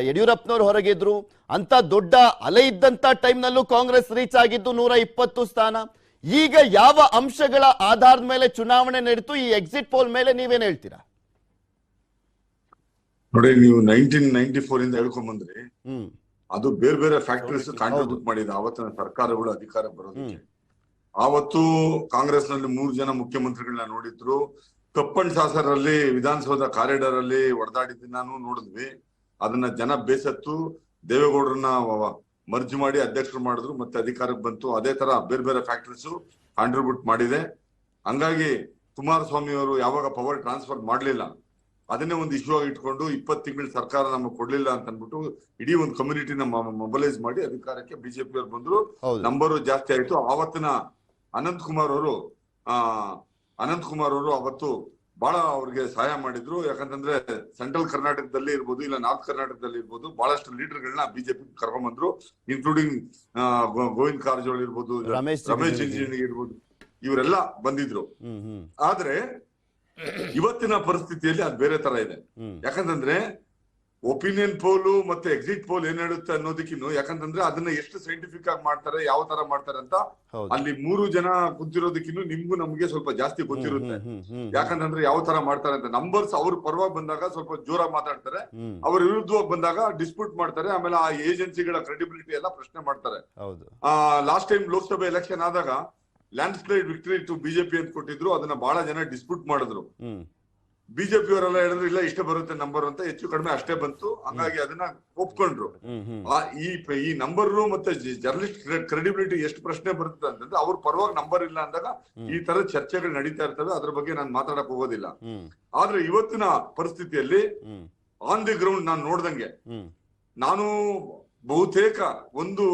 ಯಡಿಯೂರಪ್ಪನವರು ಹೊರಗಿದ್ರು. ಅಂತ ದೊಡ್ಡ ಅಲೆ ಇದ್ದಂತ ಟೈಮ್ನಲ್ಲೂ ಕಾಂಗ್ರೆಸ್ ರೀಚ್ ಆಗಿದ್ದು 120 ಸ್ಥಾನ. ಈಗ ಯಾವ ಅಂಶಗಳ ಆಧಾರದ ಮೇಲೆ ಚುನಾವಣೆ ನಡೀತು? ಈ ಎಕ್ಸಿಟ್ ಪೋಲ್ ಮೇಲೆ ನೀವೇನ್ ಹೇಳ್ತೀರಾ? ನೋಡಿ, ನೀವು 1994 ಇಂದ ಹೇಳ್ಕೊಂಡ್ಬಂದ್ರಿ. ಅದು ಬೇರೆ ಬೇರೆ ಫ್ಯಾಕ್ಟರೀಸ್ ಕಾಂಟ್ರಿಬ್ಯೂಟ್ ಮಾಡಿದೆ ಆವತ್ತಿನ ಸರ್ಕಾರಗಳು ಅಧಿಕಾರ ಬರೋದಕ್ಕೆ. ಆವತ್ತು ಕಾಂಗ್ರೆಸ್ ನಲ್ಲಿ 3 ಜನ ಮುಖ್ಯಮಂತ್ರಿಗಳನ್ನ ನೋಡಿದ್ರು. ಕಪ್ಪನ್ ಶಾಸರಲ್ಲಿ ವಿಧಾನಸೌಧ ಕಾರಿಡಾರ್ ಅಲ್ಲಿ ಹೊಡೆದಾಡಿದ್ದು ನಾನು ನೋಡಿದ್ವಿ. ಅದನ್ನ ಜನ ಬೇಸತ್ತು ದೇವೇಗೌಡರನ್ನ ಮರ್ಜ್ ಮಾಡಿ ಅಧ್ಯಕ್ಷರು ಮಾಡಿದ್ರು, ಮತ್ತೆ ಅಧಿಕಾರಕ್ಕೆ ಬಂತು. ಅದೇ ತರ ಬೇರೆ ಬೇರೆ ಫ್ಯಾಕ್ಟರೀಸ್ ಕಾಂಟ್ರಿಬ್ಯೂಟ್ ಮಾಡಿದೆ. ಹಂಗಾಗಿ ಕುಮಾರಸ್ವಾಮಿ ಅವರು ಯಾವಾಗ ಪವರ್ ಟ್ರಾನ್ಸ್ಫರ್ ಮಾಡ್ಲಿಲ್ಲ, ಅದನ್ನೇ ಒಂದು ಇಶ್ಯೂ ಆಗಿ ಇಟ್ಕೊಂಡು 20 ತಿಂಗಳ ಸರ್ಕಾರ ನಮಗೆ ಕೊಡ್ಲಿಲ್ಲ ಅಂತ ಅಂದ್ಬಿಟ್ಟು ಇಡೀ ಒಂದು ಕಮ್ಯುನಿಟಿನ ಮೊಬಲೈಸ್ ಮಾಡಿ ಅಧಿಕಾರಕ್ಕೆ ಬಿಜೆಪಿ ಅವರು ಬಂದ್ರು. ನಂಬರು ಜಾಸ್ತಿ ಆಯ್ತು. ಆವತ್ತಿನ ಅನಂತ್ ಕುಮಾರ್ ಅವರು ಅವತ್ತು ಬಹಳ ಅವ್ರಿಗೆ ಸಹಾಯ ಮಾಡಿದ್ರು. ಯಾಕಂತಂದ್ರೆ ಸೆಂಟ್ರಲ್ ಕರ್ನಾಟಕದಲ್ಲಿ ಇರ್ಬೋದು, ಇಲ್ಲ ನಾರ್ತ್ ಕರ್ನಾಟಕದಲ್ಲಿ ಇರ್ಬೋದು, ಬಹಳಷ್ಟು ಲೀಡರ್ಗಳನ್ನ ಬಿಜೆಪಿ ಕರ್ಕೊಂಡ್ಬಂದ್ರು. ಇನ್ಕ್ಲೂಡಿಂಗ್ ಗೋವಿಂದ್ ಕಾರಜೋಳ ಇರ್ಬೋದು, ರಮೇಶ್ ಜಿಗಜಿಣಗಿ ಇರ್ಬೋದು, ಇವರೆಲ್ಲ ಬಂದಿದ್ರು. ಆದ್ರೆ ಇವತ್ತಿನ ಪರಿಸ್ಥಿತಿಯಲ್ಲಿ ಅದು ಬೇರೆ ತರ ಇದೆ. ಯಾಕಂತಂದ್ರೆ ಒಪಿನಿಯನ್ ಪೋಲು ಮತ್ತೆ ಎಕ್ಸಿಟ್ ಪೋಲ್ ಏನ್ ಹೇಳುತ್ತೆ ಅನ್ನೋದಕ್ಕಿನ್ನು, ಯಾಕಂತಂದ್ರೆ ಅದನ್ನ ಎಷ್ಟು ಸೈಂಟಿಫಿಕ್ ಆಗಿ ಮಾಡ್ತಾರೆ, ಯಾವ ತರ ಮಾಡ್ತಾರೆ ಅಂತ ಅಲ್ಲಿ 3 ಜನ ಕುಂತಿರೋದಕ್ಕಿನ್ನು ನಿಮ್ಗೂ ನಮ್ಗೆ ಸ್ವಲ್ಪ ಜಾಸ್ತಿ ಗೊತ್ತಿರುತ್ತೆ. ಯಾಕಂತಂದ್ರೆ ಯಾವ ತರ ಮಾಡ್ತಾರೆ ಅಂತ. ನಂಬರ್ಸ್ ಅವ್ರ ಪರವಾಗಿ ಬಂದಾಗ ಸ್ವಲ್ಪ ಜೋರಾಗಿ ಮಾತಾಡ್ತಾರೆ, ಅವ್ರ ವಿರುದ್ಧವಾಗಿ ಬಂದಾಗ ಡಿಸ್ಪ್ಯೂಟ್ ಮಾಡ್ತಾರೆ. ಆಮೇಲೆ ಆ ಏಜೆನ್ಸಿಗಳ ಕ್ರೆಡಿಬಿಲಿಟಿ ಎಲ್ಲ ಪ್ರಶ್ನೆ ಮಾಡ್ತಾರೆ. ಲಾಸ್ಟ್ ಟೈಮ್ ಲೋಕಸಭೆ ಎಲೆಕ್ಷನ್ ಆದಾಗ landslide victory to BJP ಅಂತ ಕೊಟ್ಟಿದ್ರು. ಅದನ್ನ ಬಹಳ ಜನ ಡಿಸ್ಪ್ಯೂಟ್ ಮಾಡಿದ್ರು. ಬಿಜೆಪಿ ಅವರೆಲ್ಲ ಹೇಳಿದ್ರು ಇಲ್ಲ ಇಷ್ಟೇ ಬರುತ್ತೆ ನಂಬರ್ ಅಂತ, ಹೆಚ್ಚು ಕಡಿಮೆ ಅಷ್ಟೇ ಬಂತು. ಹಂಗಾಗಿ ಅದನ್ನ ಒಪ್ಕೊಂಡ್ರು. ಈ ನಂಬರ್ ಮತ್ತೆ ಜರ್ನಲಿಸ್ಟ್ ಕ್ರೆಡಿಬಿಲಿಟಿ ಎಷ್ಟು ಪ್ರಶ್ನೆ ಬರುತ್ತೆ ಅಂತಂದ್ರೆ ಅವ್ರ ಪರವಾಗಿ ನಂಬರ್ ಇಲ್ಲ ಅಂದಾಗ ಈ ತರ ಚರ್ಚೆಗಳು ನಡೀತಾ ಇರ್ತವೆ. ಅದ್ರ ಬಗ್ಗೆ ನಾನು ಮಾತಾಡಕ್ ಹೋಗೋದಿಲ್ಲ. ಆದ್ರೆ ಇವತ್ತಿನ ಪರಿಸ್ಥಿತಿಯಲ್ಲಿ ಆನ್ ದಿ ಗ್ರೌಂಡ್ ನಾನು ನೋಡ್ದಂಗೆ, ನಾನು ಬಹುತೇಕ ಒಂದು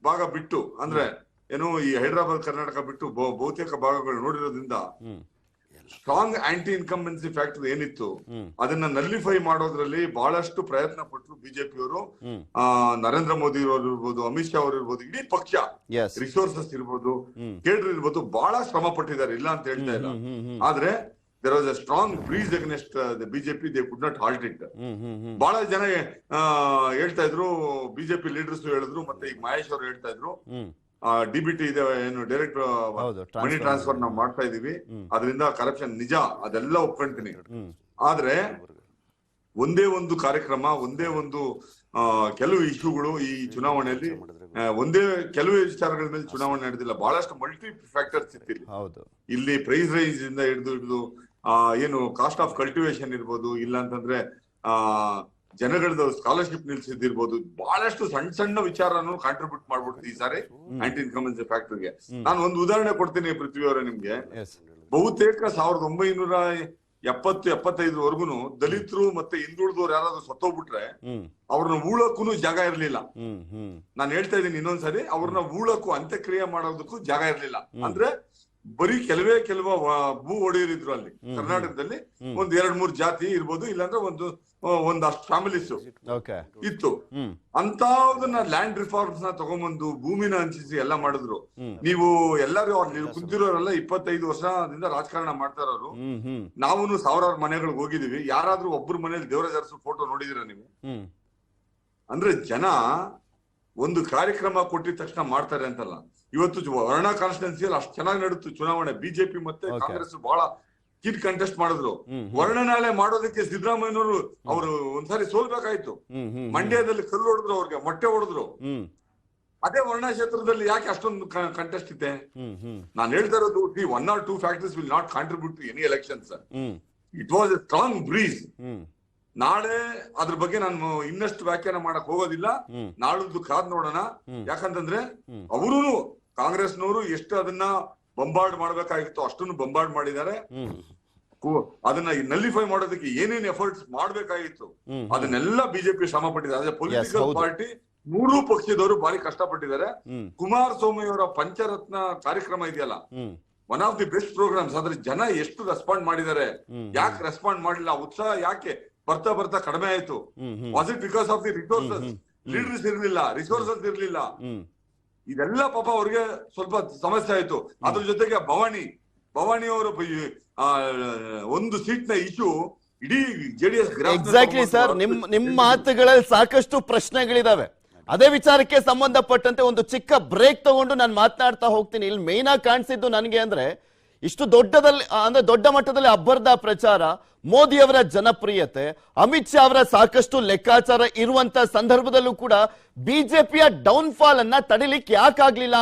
ಭಾಗ ಬಿಟ್ಟು, ಅಂದ್ರೆ ಏನು ಈ ಹೈದರಾಬಾದ್ ಕರ್ನಾಟಕ ಬಿಟ್ಟು ಬಹುತೇಕ ಭಾಗಗಳು ನೋಡಿರೋದ್ರಿಂದ ಸ್ಟ್ರಾಂಗ್ ಆಂಟಿ ಇನ್ಕಂಬೆನ್ಸಿ ಫ್ಯಾಕ್ಟರ್ ಏನಿತ್ತು ಅದನ್ನ ನಲ್ಲಿಫೈ ಮಾಡೋದ್ರಲ್ಲಿ ಬಹಳಷ್ಟು ಪ್ರಯತ್ನ ಪಟ್ಟರು ಬಿಜೆಪಿಯವರು. ನರೇಂದ್ರ ಮೋದಿ ಅವರು ಇರ್ಬೋದು, ಅಮಿತ್ ಶಾ ಅವರು ಇರ್ಬೋದು, ಇಡೀ ಪಕ್ಷ, ರಿಸೋರ್ಸಸ್ ಇರ್ಬೋದು, ಕೇಡ್ರ್ ಇರ್ಬೋದು, ಬಹಳ ಶ್ರಮ ಪಟ್ಟಿದ್ದಾರೆ, ಇಲ್ಲ ಅಂತ ಹೇಳ್ತಾ ಇಲ್ಲ. ಆದ್ರೆ there was a strong breeze against the BJP. They could not halt it. ಬಹಳ ಜನ ಹೇಳ್ತಾ ಇದ್ರು, ಬಿಜೆಪಿ ಲೀಡರ್ಸ್ ಹೇಳಿದ್ರು, ಮತ್ತೆ ಈಗ ಮಹೇಶ್ ಅವರು ಹೇಳ್ತಾ ಇದ್ರು, DBT ಇದೆ ಏನು ಡೈರೆಕ್ಟ್ ಮನಿ ಟ್ರಾನ್ಸ್ಫರ್ ನಾವು ಮಾಡ್ತಾ ಇದೀವಿ, ಅದರಿಂದ ಕರಪ್ಷನ್ ನಿಜ, ಅದೆಲ್ಲ ಒಪ್ಕೊಂತೀನಿ. ಆದ್ರೆ ಒಂದೇ ಒಂದು ಕಾರ್ಯಕ್ರಮ, ಒಂದೇ ಒಂದು ಕೆಲವು ಇಶ್ಯೂಗಳು ಈ ಚುನಾವಣೆಯಲ್ಲಿ, ಒಂದೇ ಕೆಲವು ವಿಚಾರಗಳ ಮೇಲೆ ಚುನಾವಣೆ ನಡೆದಿಲ್ಲ. ಬಹಳಷ್ಟು ಮಲ್ಟಿ ಫ್ಯಾಕ್ಟರ್ಸ್ ಇತ್ತು ಇಲ್ಲಿ. ಪ್ರೈಸ್ ರೈಸ್ ಇಂದ ಹಿಡಿದು ಏನು ಕಾಸ್ಟ್ ಆಫ್ ಕಲ್ಟಿವೇಶನ್ ಇರ್ಬೋದು, ಇಲ್ಲ ಅಂತಂದ್ರೆ ಜನಗಳದ್ದು ಸ್ಕಾಲರ್ಶಿಪ್ ನಿಲ್ಸಿದಿರ್ಬೋದು, ಬಹಳಷ್ಟು ಸಣ್ಣ ಸಣ್ಣ ವಿಚಾರನು ಕಾಂಟ್ರಿಬ್ಯೂಟ್ ಮಾಡ್ಬಿಡ್ತು ಈ ಸಾರಿ ಆಂಟಿ ಇನ್ಕಮೆನ್ಸಿ ಫ್ಯಾಕ್ಟರ್ಗೆ. ನಾನು ಒಂದು ಉದಾಹರಣೆ ಕೊಡ್ತೀನಿ ಪೃಥ್ವಿ ಅವರೇ ನಿಮ್ಗೆ. ಬಹುತೇಕ 1975 ದಲಿತರು ಮತ್ತೆ ಹಿಂದುಳಿದವ್ರು ಯಾರಾದ್ರೂ ಸತ್ತೋಗ್ಬಿಟ್ರೆ ಅವ್ರನ್ನ ಉಳಕ್ಕೂ ಜಾಗ ಇರ್ಲಿಲ್ಲ. ನಾನು ಹೇಳ್ತಾ ಇದ್ದೀನಿ ಇನ್ನೊಂದ್ಸರಿ, ಅವ್ರನ್ನ ಉಳಕ್ಕೂ ಅಂತ್ಯಕ್ರಿಯೆ ಮಾಡೋದಕ್ಕೂ ಜಾಗ ಇರ್ಲಿಲ್ಲ. ಅಂದ್ರೆ ಬರೀ ಕೆಲವೇ ಭೂ ಒಡೆಯರಿದ್ರು ಅಲ್ಲಿ ಕರ್ನಾಟಕದಲ್ಲಿ. ಒಂದ್ 2-3 ಜಾತಿ ಇರ್ಬೋದು, ಇಲ್ಲಾಂದ್ರೆ ಒಂದಷ್ಟು ಫ್ಯಾಮಿಲೀಸ್ ಇತ್ತು. ಅಂತದನ್ನ ಲ್ಯಾಂಡ್ ರಿಫಾರ್ಮ್ಸ್ ನ ತಗೊಂಡ್ಬಂದು ಭೂಮಿನ ಹಂಚಿಸಿ ಎಲ್ಲ ಮಾಡಿದ್ರು. ನೀವು ಎಲ್ಲರೂ ಕುಂತಿರೋರೆಲ್ಲ 25 ವರ್ಷದಿಂದ ರಾಜಕಾರಣ ಮಾಡ್ತಾ ಇರೋರು. ನಾವು 1000 ಮನೆಗಳಿಗೆ ಹೋಗಿದೀವಿ. ಯಾರಾದ್ರೂ ಒಬ್ಬರು ಮನೇಲಿ ದೇವರಾಜ ಅರಸು ಫೋಟೋ ನೋಡಿದಿರ ನೀವು? ಅಂದ್ರೆ ಜನ ಒಂದು ಕಾರ್ಯಕ್ರಮ ಕೊಟ್ಟಿದ ತಕ್ಷಣ ಮಾಡ್ತಾರೆ ಅಂತಲ್ಲ. ಇವತ್ತು ವರ್ಣ ಕಾನ್ಸ್ಟಿಟ್ಯೂನ್ಸಿಯಲ್ಲಿ ಅಷ್ಟು ಚೆನ್ನಾಗಿ ನಡೀತು ಚುನಾವಣೆ. ಬಿಜೆಪಿ ಮತ್ತೆ ಕಾಂಗ್ರೆಸ್ ಬಹಳ ಕೀಟ್ ಕಂಟೆಸ್ಟ್ ಮಾಡಿದ್ರು. ವರ್ಣನಾಳೆ ಮಾಡೋದಕ್ಕೆ ಸಿದ್ದರಾಮಯ್ಯನವರು ಅವರು ಒಂದ್ಸಾರಿ ಸೋಲ್ಬೇಕಾಯ್ತು. ಮಂಡ್ಯದಲ್ಲಿ ಕಲ್ಲು ಹೊಡೆದ್ರು, ಅವ್ರಿಗೆ ಮೊಟ್ಟೆ ಹೊಡೆದ್ರು. ಅದೇ ವರ್ಣ ಕ್ಷೇತ್ರದಲ್ಲಿ ಯಾಕೆ ಅಷ್ಟೊಂದು ಕಂಟೆಸ್ಟ್ ಇದೆ? ನಾನು ಹೇಳ್ತಾ ಇರೋದು, 1 or 2 factors will not contribute to any elections. It was a strong breeze. ನಾಳೆ ಅದ್ರ ಬಗ್ಗೆ ನಾನು ಇನ್ನಷ್ಟು ವ್ಯಾಖ್ಯಾನ ಮಾಡಕ್ ಹೋಗೋದಿಲ್ಲ. ನಾಳದ್ದು ಕಾದ್ ನೋಡೋಣ. ಯಾಕಂತಂದ್ರೆ ಅವರು ಕಾಂಗ್ರೆಸ್ನವರು ಎಷ್ಟು ಅದನ್ನ ಬಂಬಾರ್ಡ್ ಮಾಡ್ಬೇಕಾಗಿತ್ತು ಅಷ್ಟನ್ನು ಬಂಬಾರ್ಡ್ ಮಾಡಿದ್ದಾರೆ. ಅದನ್ನ ನಲ್ಲಿಫೈ ಮಾಡೋದಕ್ಕೆ ಏನೇನ್ ಎಫರ್ಟ್ಸ್ ಮಾಡ್ಬೇಕಾಗಿತ್ತು ಅದನ್ನೆಲ್ಲ ಬಿಜೆಪಿ ಶ್ರಮ ಪಟ್ಟಿದೆ. ಅದೇ ಪೊಲಿಟಿಕಲ್ ಪಾರ್ಟಿ 3 ಪಕ್ಷದವರು ಬಾರಿ ಕಷ್ಟಪಟ್ಟಿದ್ದಾರೆ. ಕುಮಾರಸ್ವಾಮಿ ಅವರ ಪಂಚರತ್ನ ಕಾರ್ಯಕ್ರಮ ಇದೆಯಲ್ಲ, one of the best programs. ಅದ್ರ ಜನ ಎಷ್ಟು ರೆಸ್ಪಾಂಡ್ ಮಾಡಿದ್ದಾರೆ, ಯಾಕೆ ರೆಸ್ಪಾಂಡ್ ಮಾಡಿಲ್ಲ, ಉತ್ಸಾಹ ಯಾಕೆ ಬರ್ತಾ ಕಡಿಮೆ ಆಯ್ತು? Was it because of the resources? Leaders ಇರ್ಲಿಲ್ಲ, ರಿಸೋರ್ಸಸ್ ಇರ್ಲಿಲ್ಲ. ಇದೆಲ್ಲ ಪಾಪ ಅವ್ರಿಗೆ ಸ್ವಲ್ಪ ಸಮಸ್ಯೆ ಆಯ್ತು. ಅದ್ರ ಜೊತೆಗೆ ಭವಾನಿ ಅವರ ಒಂದು ಸೀಟ್ ನ ಇಶ್ಯೂ ಇಡೀ ಜೆಡಿಎಸ್. ಎಕ್ಸಾಕ್ಟ್ಲಿ ಸರ್, ನಿಮ್ ಮಾತುಗಳಲ್ಲಿ ಸಾಕಷ್ಟು ಪ್ರಶ್ನೆಗಳಿದಾವೆ. ಅದೇ ವಿಚಾರಕ್ಕೆ ಸಂಬಂಧಪಟ್ಟಂತೆ ಒಂದು ಚಿಕ್ಕ ಬ್ರೇಕ್ ತಗೊಂಡು ನಾನು ಮಾತನಾಡ್ತಾ ಹೋಗ್ತೀನಿ. ಇಲ್ಲಿ ಮೇನ್ ಆಗಿ ಕಾಣಿಸಿದ್ದು ನನಗೆ ಅಂದ್ರೆ, ಇಷ್ಟು ದೊಡ್ಡ ಮಟ್ಟದಲ್ಲಿ ಅಬ್ಬರದ ಪ್ರಚಾರ, ಮೋದಿ ಅವರ ಜನಪ್ರಿಯತೆ, ಅಮಿತ್ ಶಾ ಅವರ ಸಾಕಷ್ಟು ಲೆಕ್ಕಾಚಾರ ಇರುವಂತ ಸಂದರ್ಭದಲ್ಲೂ ಕೂಡ ಬಿಜೆಪಿಯ ಡೌನ್ ಫಾಲ್ ಅನ್ನ ತಡಿಲಿಕ್ಕೆ ಯಾಕಾಗ್ಲಿಲ್ಲ